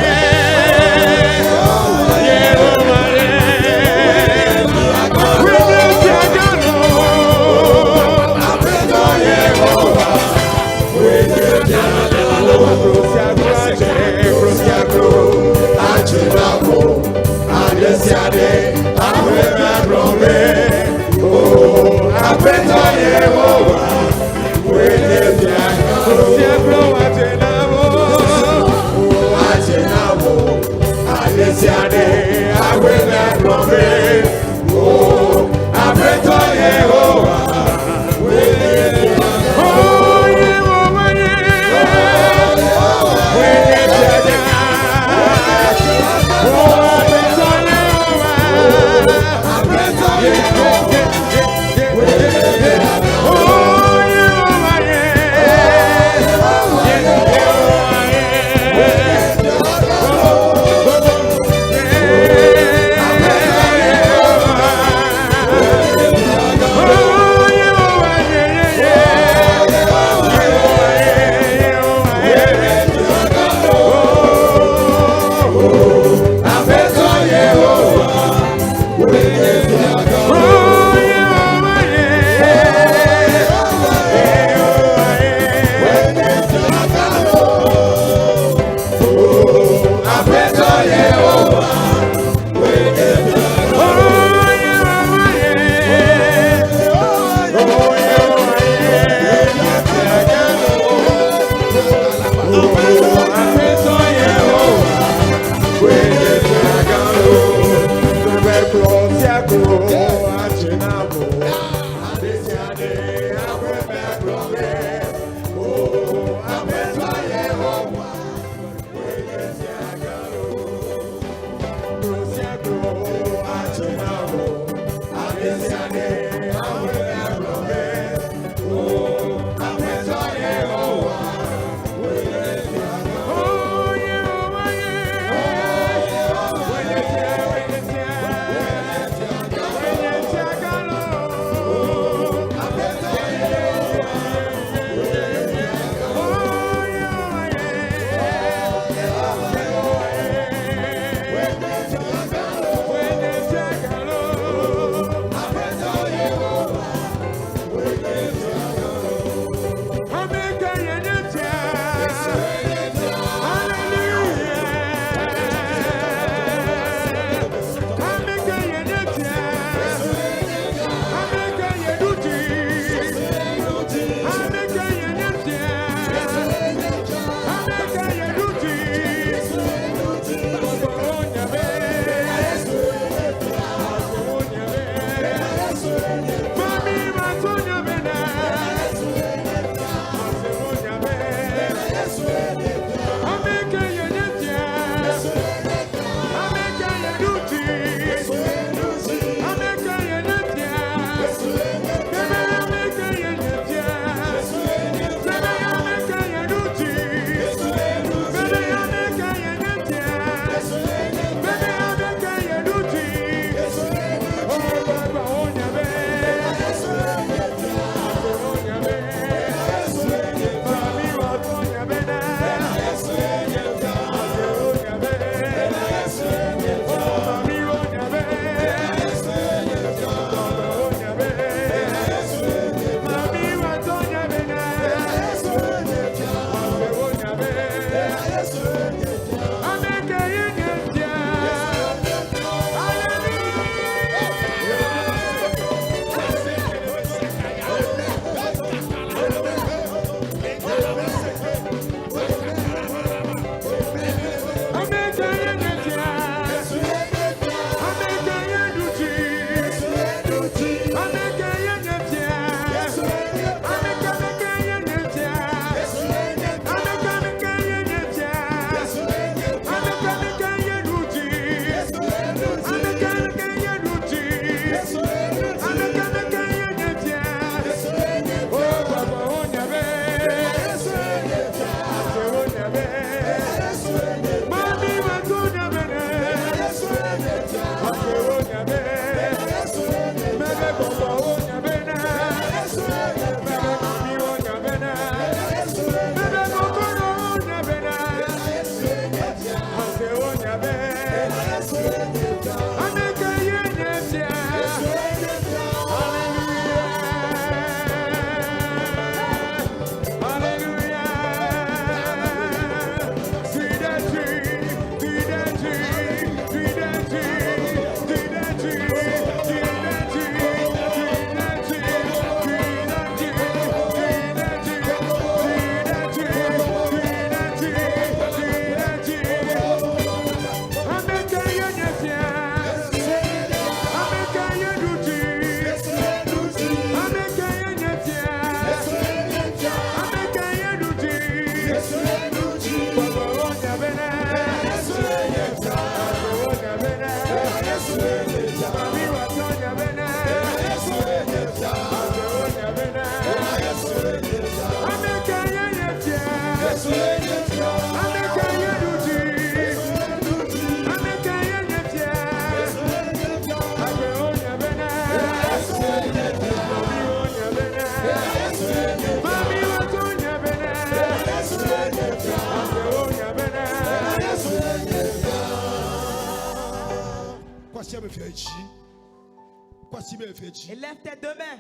Élève tes deux mains.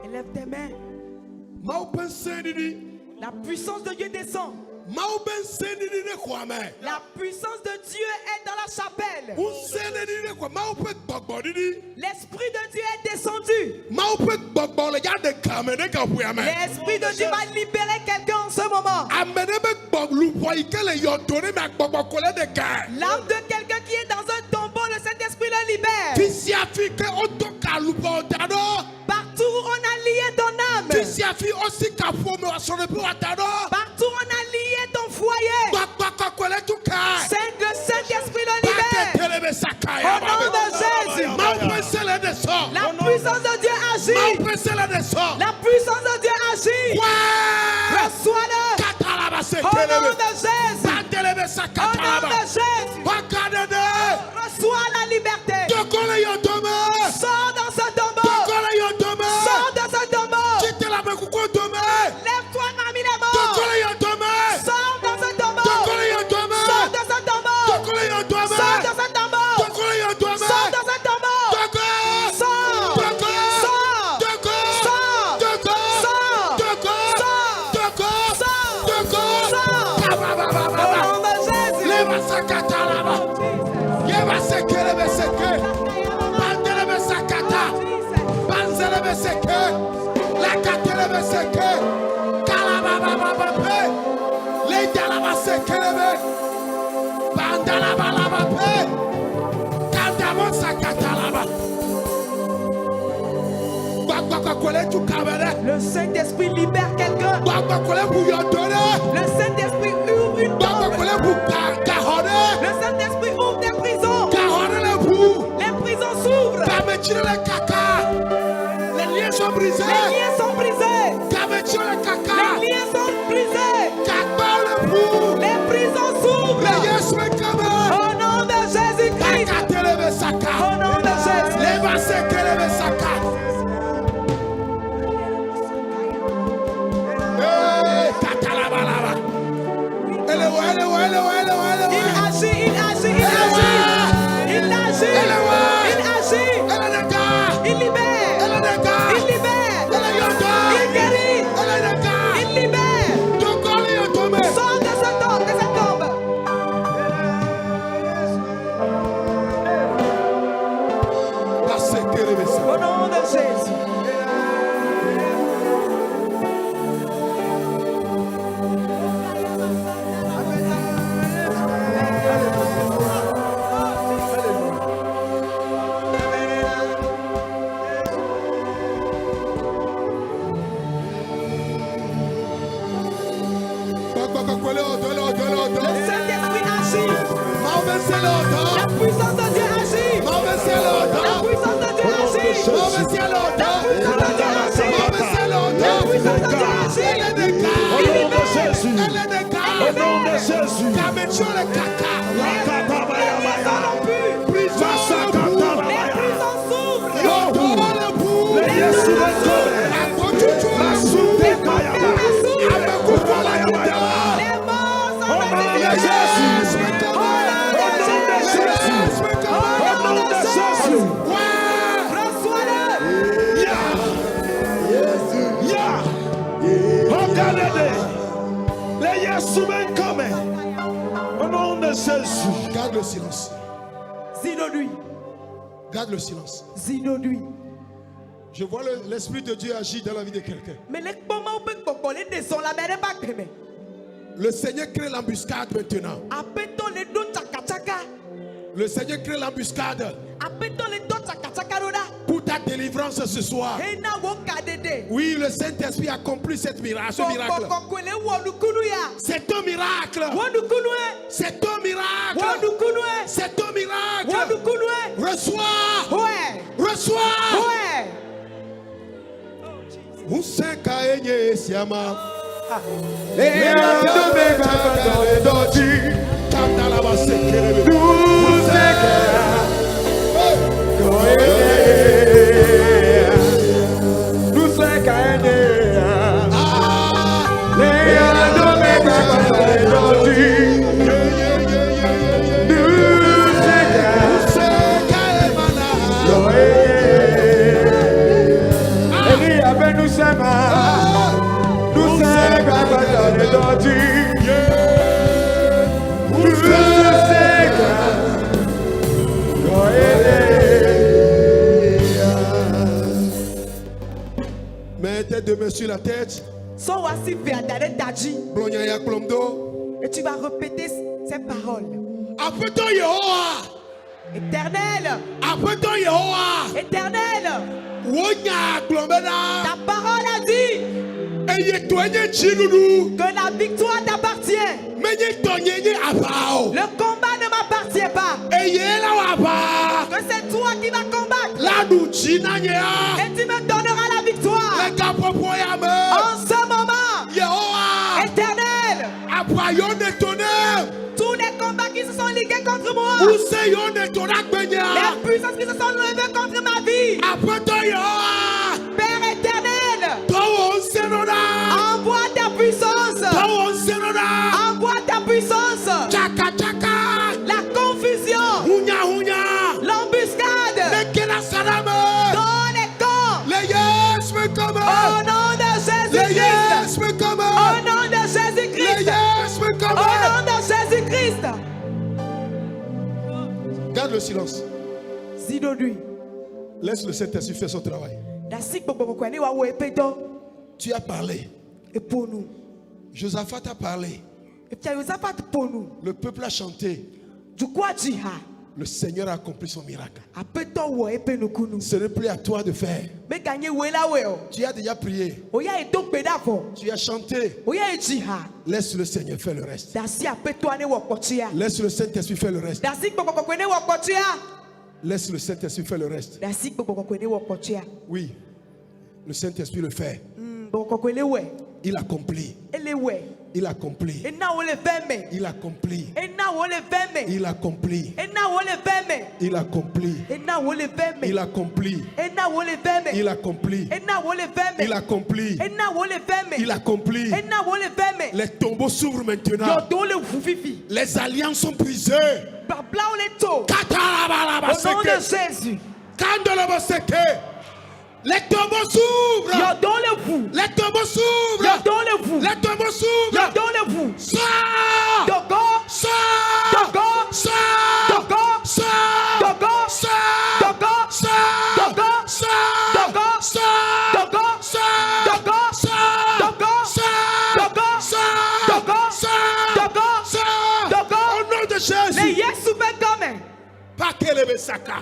Élève tes mains. La puissance de Dieu descend. La puissance de Dieu est dans la chapelle. L'Esprit de Dieu est descendu. L'Esprit de Dieu va libérer quelqu'un en ce moment. L'âme de quelqu'un qui est dans un tombeau, le Saint-Esprit le libère. Partout où on a lié ton âme. Partout où on a lié ton foyer. Le Saint-Esprit le libère. Au nom de Jésus. La puissance de Dieu agit. La puissance de Dieu agit. Reçois-le. Au nom de Jésus. Au nom de Jésus. Reçois la liberté. Sors dans ce tombeau. Sors dans ce tombeau. Lève-toi parmi les morts. Sors dans ce tombeau. Sors dans ce tombeau. Sors dans ce tombeau. Sors dans ce tombeau. Sors. Le Saint-Esprit libère quelqu'un. Le Saint-Esprit ouvre une porte. Le Saint-Esprit ouvre des prisons. Les prisons s'ouvrent. Les liens sont brisés. Les liens sont brisés. Les liens sont brisés. Les prisons s'ouvrent. Au nom de Jésus-Christ. Au nom de Jésus. Il libère. Il guérit. Il libère. Sors de cette tombe. Au nom de Jésus. Le Saint-Esprit agit. La puissance de Dieu agit. Jésus. Camétion le caca. Les prisons s'ouvrent. Au nom de Jésus. Garde le silence. Zinodui. Garde le silence. Zinodui. Je vois l'Esprit de Dieu agir dans la vie de quelqu'un. Le Seigneur crée l'embuscade maintenant. Le Seigneur crée l'embuscade pour ta délivrance ce soir. Oui, le Saint-Esprit a accompli ce miracle. C'est un miracle. C'est un miracle. C'est un miracle. Reçois. Reçois. Mettez deux mains sur la tête. Et tu vas répéter ces paroles. Éternel. Éternel. Ta parole a dit que la victoire t'appartient. Le combat ne m'appartient pas. Que c'est toi qui vas combattre. Et tu me donneras la victoire. En ce moment, Éternel, tous les combats qui se sont ligués contre moi, les puissances qui se sont levées contre ma vie, Père éternel, envoie ta puissance. Envoie ta puissance. La confusion, l'embuscade dans les camps. Au nom de Jésus-Christ. Au nom de Jésus-Christ. Au nom de Jésus-Christ. Garde le silence. Zinodui. Laisse le Saint-Esprit faire son travail. Tu as parlé. Et pour nous. Josaphat a parlé. Le peuple a chanté. Le Seigneur a accompli son miracle. Ce n'est plus à toi de faire. Tu as déjà prié. Tu as chanté. Laisse le Seigneur faire le reste. Laisse le Saint-Esprit faire le reste. Laisse le Saint-Esprit faire le reste. Oui, le Saint-Esprit le fait. Il accomplit. Il accomplit. Il accomplit. Il accomplit. Il accomplit. Il accomplit. Il accomplit. Il accomplit. Il accomplit. Les tombeaux s'ouvrent maintenant. Les alliances sont brisées. Au nom de Jésus. Les tombeaux s'ouvrent. Les tombeaux s'ouvrent. Les tombeaux s'ouvrent. Sors. Sors. Au nom de Jésus. Pas que le Bessaka.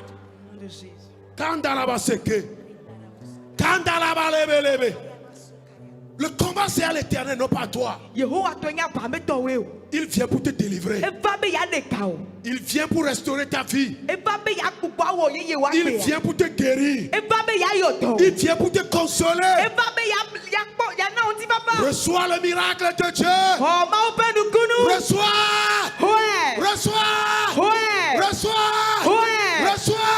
Le combat c'est à l'Éternel, non pas à toi. Il vient pour te délivrer. Il vient pour restaurer ta vie. Il vient pour te guérir. Il vient pour te consoler. Reçois le miracle de Dieu. Reçois. Reçois. Reçois. Reçois.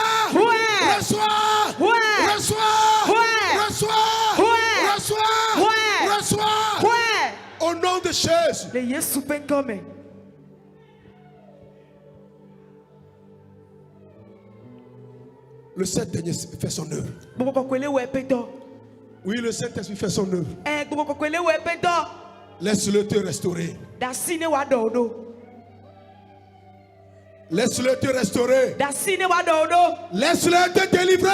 Reçois. Au nom de Jésus. Le Saint-Esprit fait son œuvre. Oui, le Saint-Esprit fait son œuvre. Laisse-le te restaurer. Laisse-le te restaurer. Laisse-le te délivrer.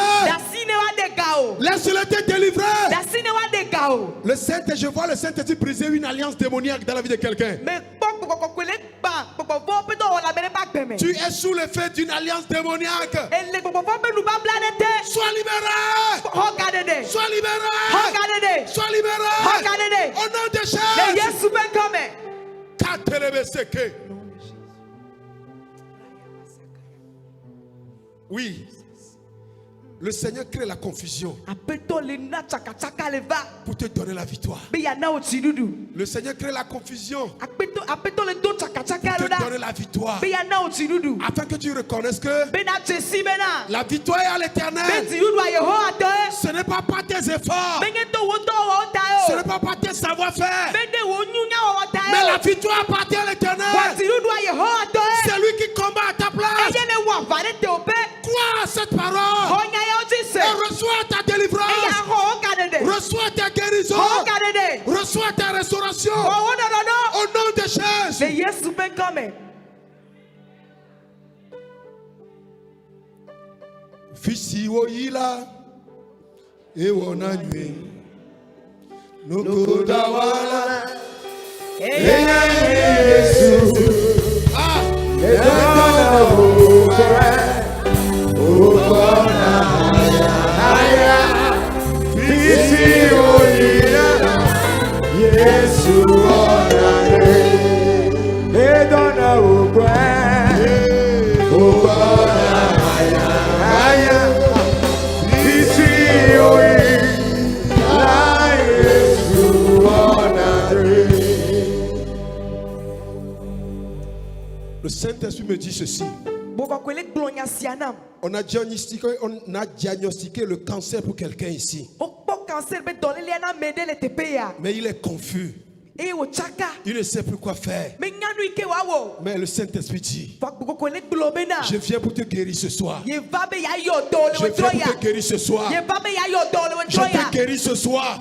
Laisse-le te délivrer. Le Saint-Esprit, je vois le Saint-Esprit briser une alliance démoniaque dans la vie de quelqu'un. Tu es sous l'effet d'une alliance démoniaque. Sois libéré. Sois libéré. Sois libéré. Au nom de Jésus. Oui. Le Seigneur crée la confusion pour te donner la victoire. Le Seigneur crée la confusion pour te donner la victoire. Afin que tu reconnaisses que la victoire est à l'Éternel. Ce n'est pas par tes efforts. Ce n'est pas par tes savoir-faire. Mais la victoire appartient à l'Éternel. C'est lui qui combat à ta place. Crois à cette parole. Et reçois ta délivrance. Reçois ta guérison. Reçois ta restauration. Au nom de Jésus. Fisi woyila ewonanywe nokodawala Yesu Le Saint-Esprit me dit ceci. On a diagnostiqué le cancer pour quelqu'un ici. Mais il est confus. Il ne sait plus quoi faire. Mais le Saint-Esprit dit: je viens pour te guérir ce soir. Je viens pour te guérir ce soir. Je te guéris ce soir.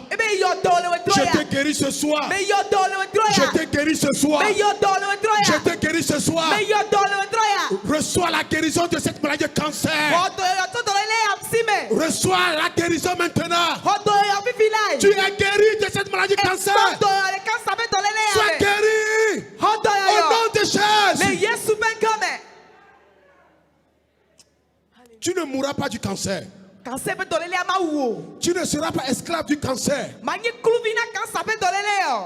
Je te guéris ce soir. Je te guéris ce soir. Je te guéris ce soir. Reçois la guérison de cette maladie de cancer. Reçois la guérison maintenant. Tu es guéri de cette maladie de cancer. Sois guéri au nom de Jésus. Tu ne mourras pas du cancer. Tu ne seras pas esclave du cancer.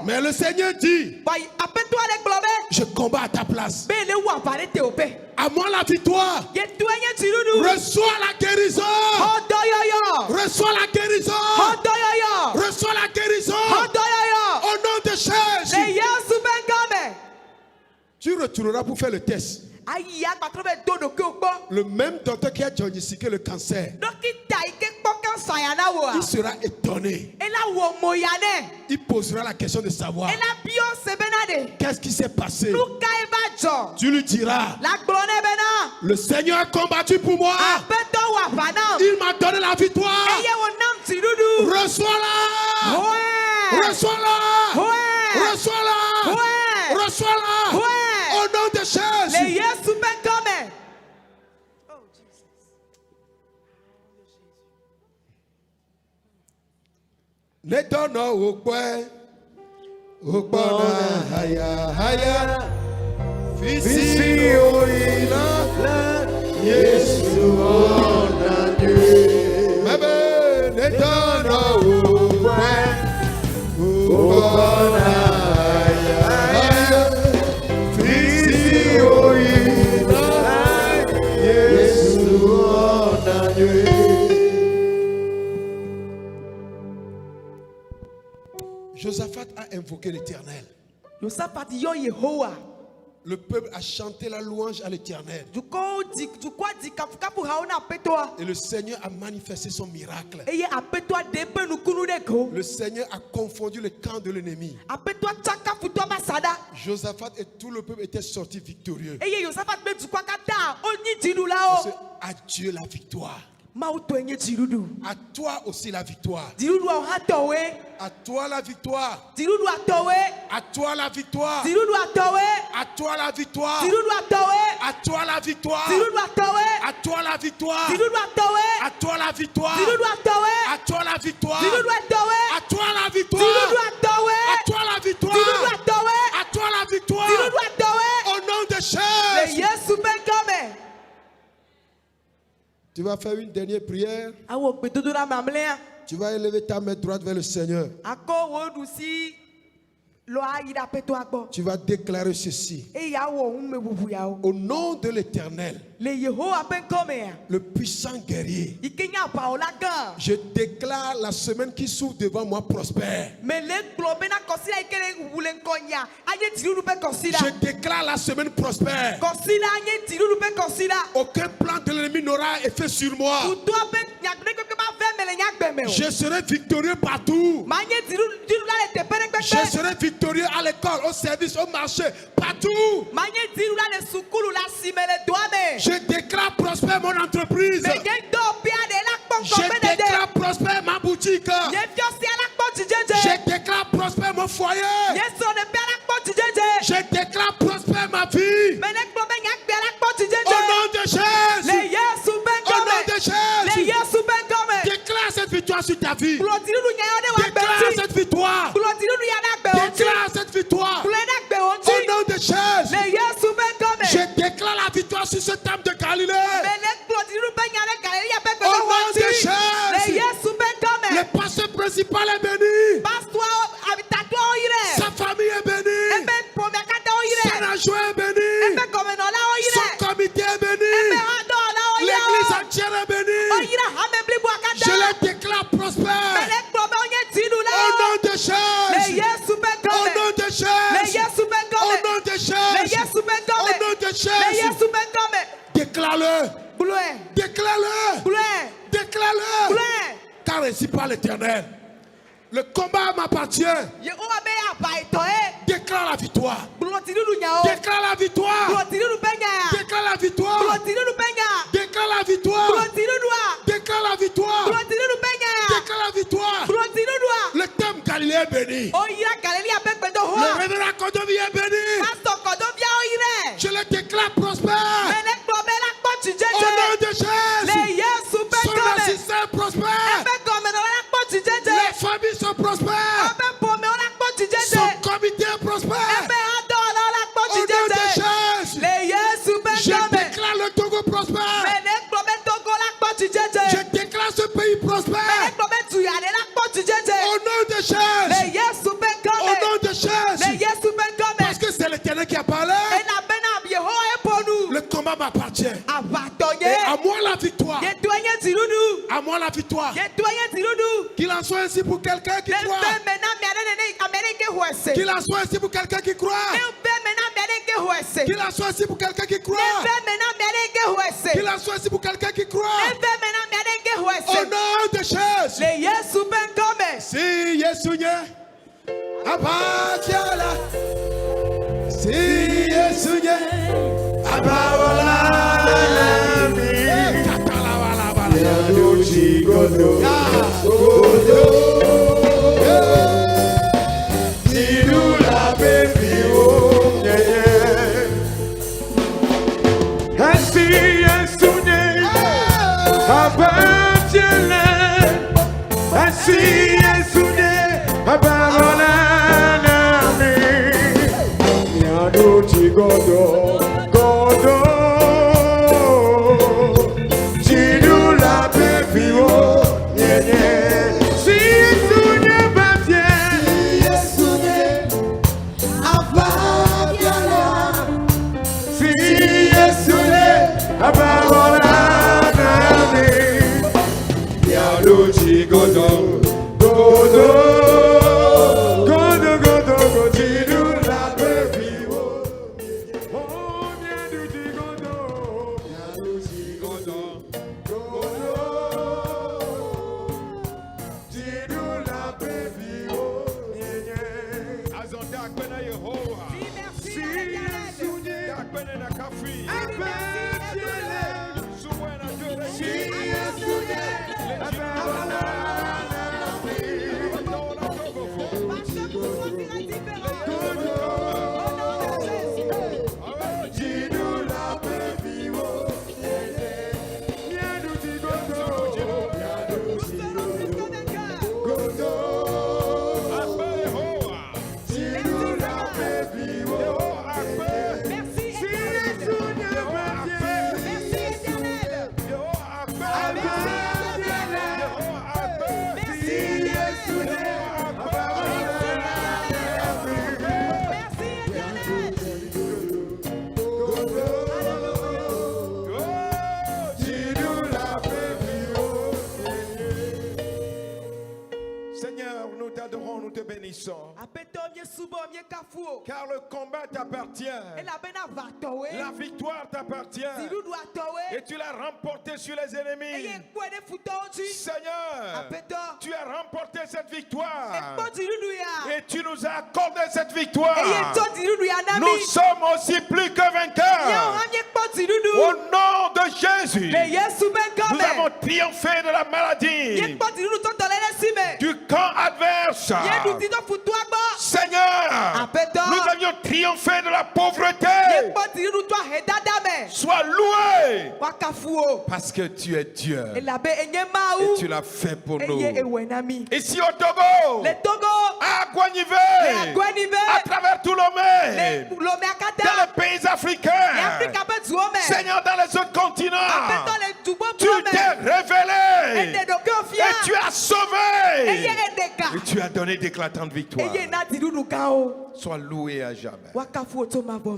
Mais le Seigneur dit: je combats à ta place. À moi la victoire. Reçois la guérison. Reçois la guérison. Reçois la guérison. Au nom de Jésus. Tu retourneras pour faire le test. Le même docteur qui a diagnostiqué le cancer, il sera étonné. Il posera la question de savoir qu'est-ce qui s'est passé. Tu lui diras: le Seigneur a combattu pour moi. Il m'a donné la victoire. Reçois-la. Reçois-la. Reçois-la. Reçois-la. Au nom de Jésus. Ne donne au point, au point haya haya, fisi oina, Yesu on Dieu. Mebe ne donne au point, au point haya haya, fisi oina, Yesu on Dieu. Josaphat a invoqué l'Éternel. Le peuple a chanté la louange à l'Éternel. Et le Seigneur a manifesté son miracle. Le Seigneur a confondu le camp de l'ennemi. Josaphat et tout le peuple étaient sortis victorieux. À Dieu la victoire. À toi aussi la victoire. À toi la victoire. À toi la victoire. À toi la victoire. À toi la victoire. À toi la victoire. À toi la victoire. À toi la victoire. À toi la victoire. À toi la victoire. À toi la victoire. Au nom de Jésus. Tu vas faire une dernière prière. Tu vas élever ta main droite vers le Seigneur. Tu vas déclarer ceci. Au nom de l'Éternel, le puissant guerrier, je déclare la semaine qui s'ouvre devant moi prospère. Je déclare la semaine prospère. Aucun plan de l'ennemi n'aura effet sur moi. Je serai victorieux partout. Je serai victorieux à l'école, au service, au marché, partout. Je déclare prospère mon entreprise. Je déclare prospère ma boutique. Je déclare prospère mon foyer. Je déclare prospère ma vie. Au nom de Jésus. Au nom de Jésus. Déclare cette victoire sur ta vie. Déclare cette victoire. Déclare cette victoire. Au nom de Jésus. Je déclare la victoire sur ce temple de Galilée. Au nom de Jésus. Le pasteur principal est béni. Sa famille est bénie. Son adjoint est béni. Son comité est béni. L'église entière est bénie. Je les déclare prospères. Au nom de Jésus. Au nom de Jésus. Au nom de Jésus. Au nom de Jésus. Déclare-le. Déclare-le. Déclare-le. Car ainsi parle l'Éternel. Le combat m'appartient. Déclare la victoire. Déclare la victoire. Déclare la victoire. Déclare la victoire. Déclare la victoire. Déclare la victoire. Le thème Galilée est béni. Le révérend Kodovi est béni. Je le déclare prospère. Au nom de Jésus. Son assistant est prospère. Les familles sont prospères. Son comité est prospère. Au nom de Jésus. Je déclare le Togo prospère. Je déclare ce pays prospère. Au nom de Jésus. Au nom de Jésus. Parce que c'est l'Éternel qui a parlé. Le combat m'appartient. Et à moi la victoire. À moi la victoire. Qu'il en soit ainsi pour quelqu'un qui croit. Qu'il en soit ainsi pour quelqu'un qui croit. Qu'il en soit ainsi pour quelqu'un qui croit. Qu'il en soit ainsi pour quelqu'un qui croit. Au nom de Jésus. Si Yesu nye abatiala. Si Yesu nye abawala mi. Godo. Tidula baby oh yeah. Asi Yesu nye abatiala. Asi Yesu nye abawala mi. Yado chigodo. Tidula baby oh yeah. bénissons. Car le combat t'appartient. La victoire t'appartient. Et tu l'as remporté sur les ennemis. Seigneur, tu as remporté cette victoire. Et tu nous as accordé cette victoire. Nous sommes aussi plus que vainqueurs. Au nom de Jésus, nous avons triomphé de la maladie, du camp adverse. Seigneur, nous avions triomphé de la pauvreté. Sois loué parce que tu es Dieu et tu l'as fait pour nous. Ici au Togo, à Guanivé, à travers tout Lomé, dans les pays africains, Seigneur, dans les autres continents, tu t'es révélé et tu as sauvé et tu as donné d'éclatantes victoires. Sois loué à jamais.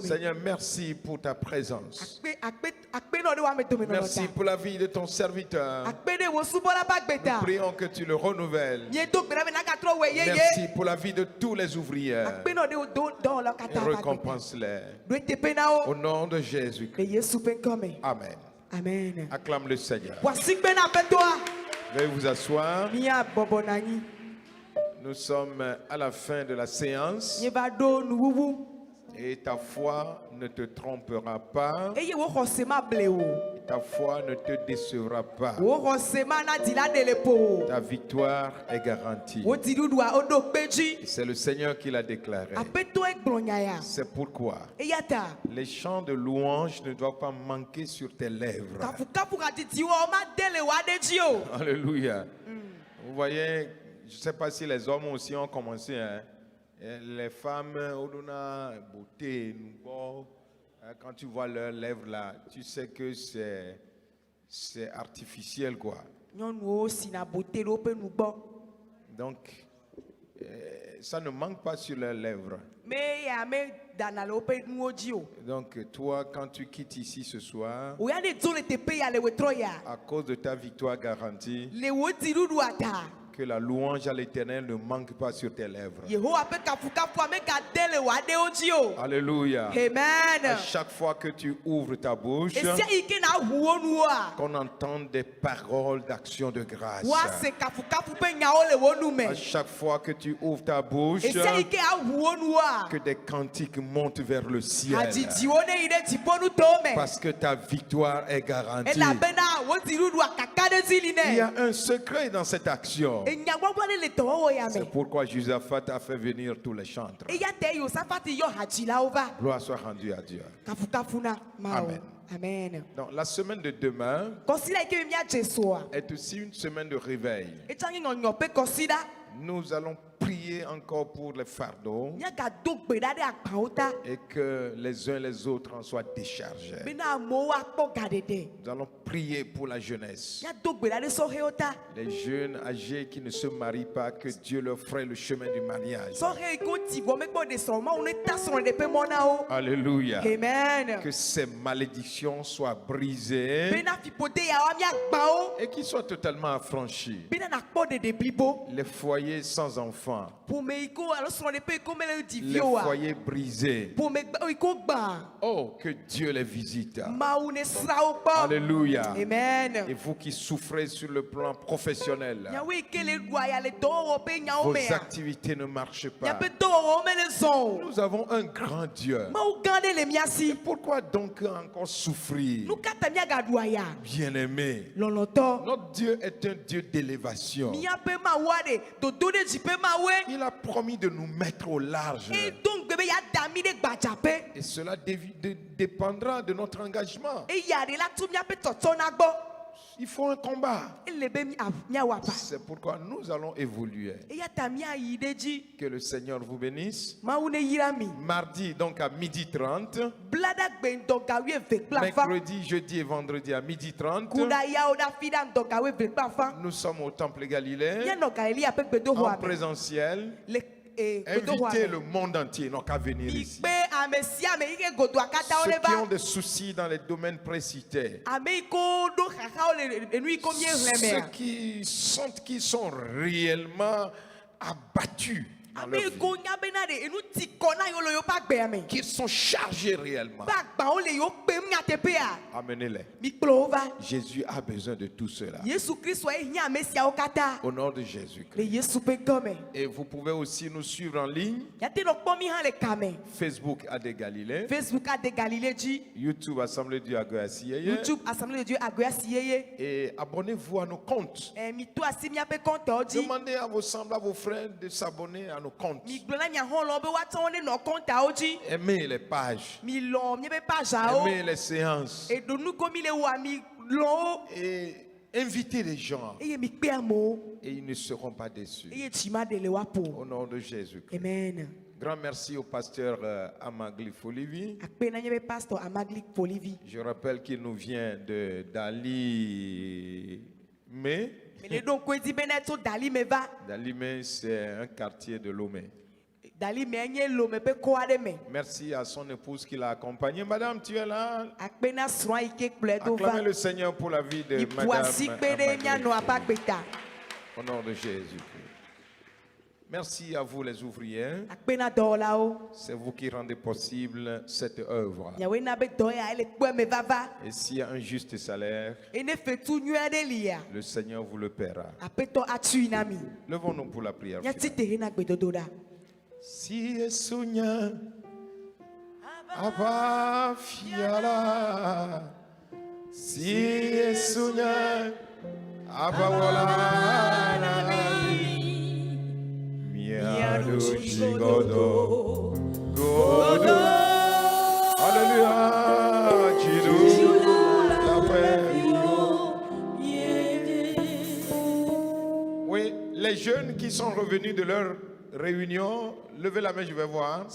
Seigneur, merci pour ta présence. Merci pour la vie de ton serviteur. Nous prions que tu le renouvelles. Merci pour la vie de tous les ouvriers. Et récompense-les. Au nom de Jésus-Christ. Amen. Amen. Acclame le Seigneur. Veuillez vous asseoir. Nous sommes à la fin de la séance. Et ta foi ne te trompera pas. Ta foi ne te décevra pas. Ta victoire est garantie. C'est le Seigneur qui l'a déclaré. C'est pourquoi les chants de louange ne doivent pas manquer sur tes lèvres. Alléluia. Vous voyez, je ne sais pas si les hommes aussi ont commencé. Les femmes, beauté, quand tu vois leurs lèvres là, tu sais que c'est artificiel quoi. Donc, ça ne manque pas sur leurs lèvres. Donc, toi, quand tu quittes ici ce soir, à cause de ta victoire garantie, que la louange à l'Éternel ne manque pas sur tes lèvres. Alléluia. Amen. À chaque fois que tu ouvres ta bouche, qu'on entende des paroles d'action de grâce. À chaque fois que tu ouvres ta bouche, que des cantiques montent vers le ciel. Parce que ta victoire est garantie. Il y a un secret dans cette action. C'est pourquoi Josaphat a fait venir tous les chantres. Gloire soit rendue à Dieu. Amen. Amen. Donc, la semaine de demain est aussi une semaine de réveil. Nous allons prier encore pour les fardeaux et que les uns les autres en soient déchargés. Nous allons prier pour la jeunesse. Les jeunes âgés qui ne se marient pas, que Dieu leur ferait le chemin du mariage. Alléluia. Amen. Que ces malédictions soient brisées et qu'ils soient totalement affranchis. Les foyers sans enfants, les foyers brisés, oh, que Dieu les visite. Alléluia. Amen. Et vous qui souffrez sur le plan professionnel, vos activités ne marchent pas. Nous avons un grand Dieu. Et pourquoi donc encore souffrir? Bien-aimé, notre Dieu est un Dieu d'élévation. Il a promis de nous mettre au large. Et cela dépendra de notre engagement. Il faut un combat. C'est pourquoi nous allons évoluer. Que le Seigneur vous bénisse. Mardi donc à 12h30. Mercredi, jeudi et vendredi à 12h30. Nous sommes au Temple Galilée en présentiel. Invitez le monde entier, n'ont qu'à venir ici. Ceux qui ont des soucis dans les domaines précités, ceux qui sentent qu'ils sont réellement abattus dans leur vie. Qu'ils sont chargés réellement. Amenez-les. Jésus a besoin de tout cela. Au nom de Jésus-Christ. Et vous pouvez aussi nous suivre en ligne. Facebook a des Galilées. YouTube Assemblée de Dieu à Goyassieye. Et abonnez-vous à nos comptes. Demandez à vos semblables, à vos frères de s'abonner à nos comptes. Aimez les pages. Aimez les séances. Et invitez les gens. Et ils ne seront pas déçus. Au nom de Jésus-Christ. Amen. Grand merci au pasteur Amagli Folivi. Je rappelle qu'il nous vient de Dali May. Dali May, c'est un quartier de Lomé. Merci à son épouse qui l'a accompagné. Madame, tu es là. Acclamez le Seigneur pour la vie de Madame Amagli. Au nom de Jésus-Christ. Merci à vous les ouvriers. C'est vous qui rendez possible cette œuvre. Et s'il y a un juste salaire, le Seigneur vous le paiera. Levons-nous pour la prière. Si Esounya Abba Fiala, si Esounya Abba Wala. Godo, Godo, Alléluia, oui, les jeunes qui sont revenus de leur réunion, levez la main, je vais voir.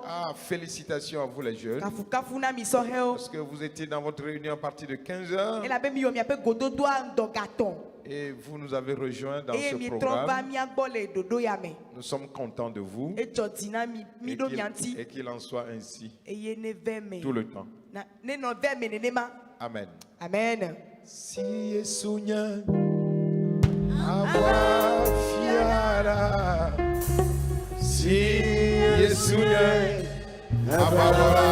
Ah, félicitations à vous les jeunes. Parce que vous étiez dans votre réunion à partir de 15h. Et vous nous avez rejoints dans ce programme. Nous sommes contents de vous. Et qu'il en soit ainsi tout le temps. Amen. Amen. Si Esounya Abba Fiala, si Esounya Abba Wala.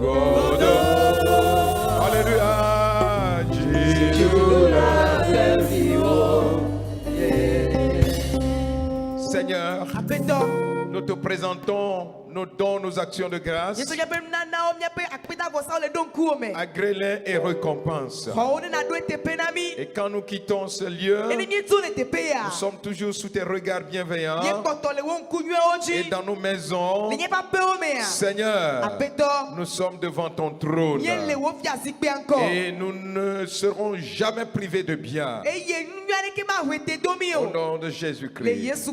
Godo, Alléluia, Seigneur, nous te présentons nos dons, nos actions de grâce. Agrée-les et récompense. Et quand nous quittons ce lieu, nous sommes toujours sous tes regards bienveillants. Et dans nos maisons, Seigneur, nous sommes devant ton trône. Et nous ne serons jamais privés de bien. Au nom de Jésus-Christ.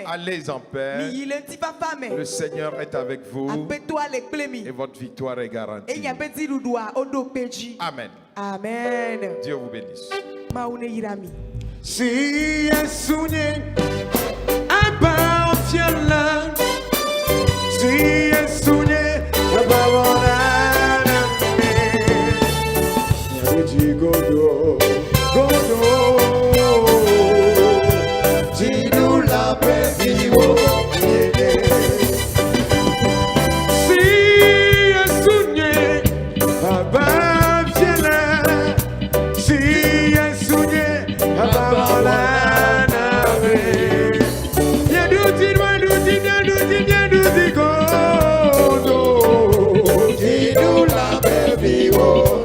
Allez en paix. Le Seigneur est avec vous. Et votre victoire est garantie. Amen. Amen. Dieu vous bénisse. Si Esounya Abba Fiala, si Esounya Abba Wala, Godo, Godo, dis-nous la paix vivo. Vivo,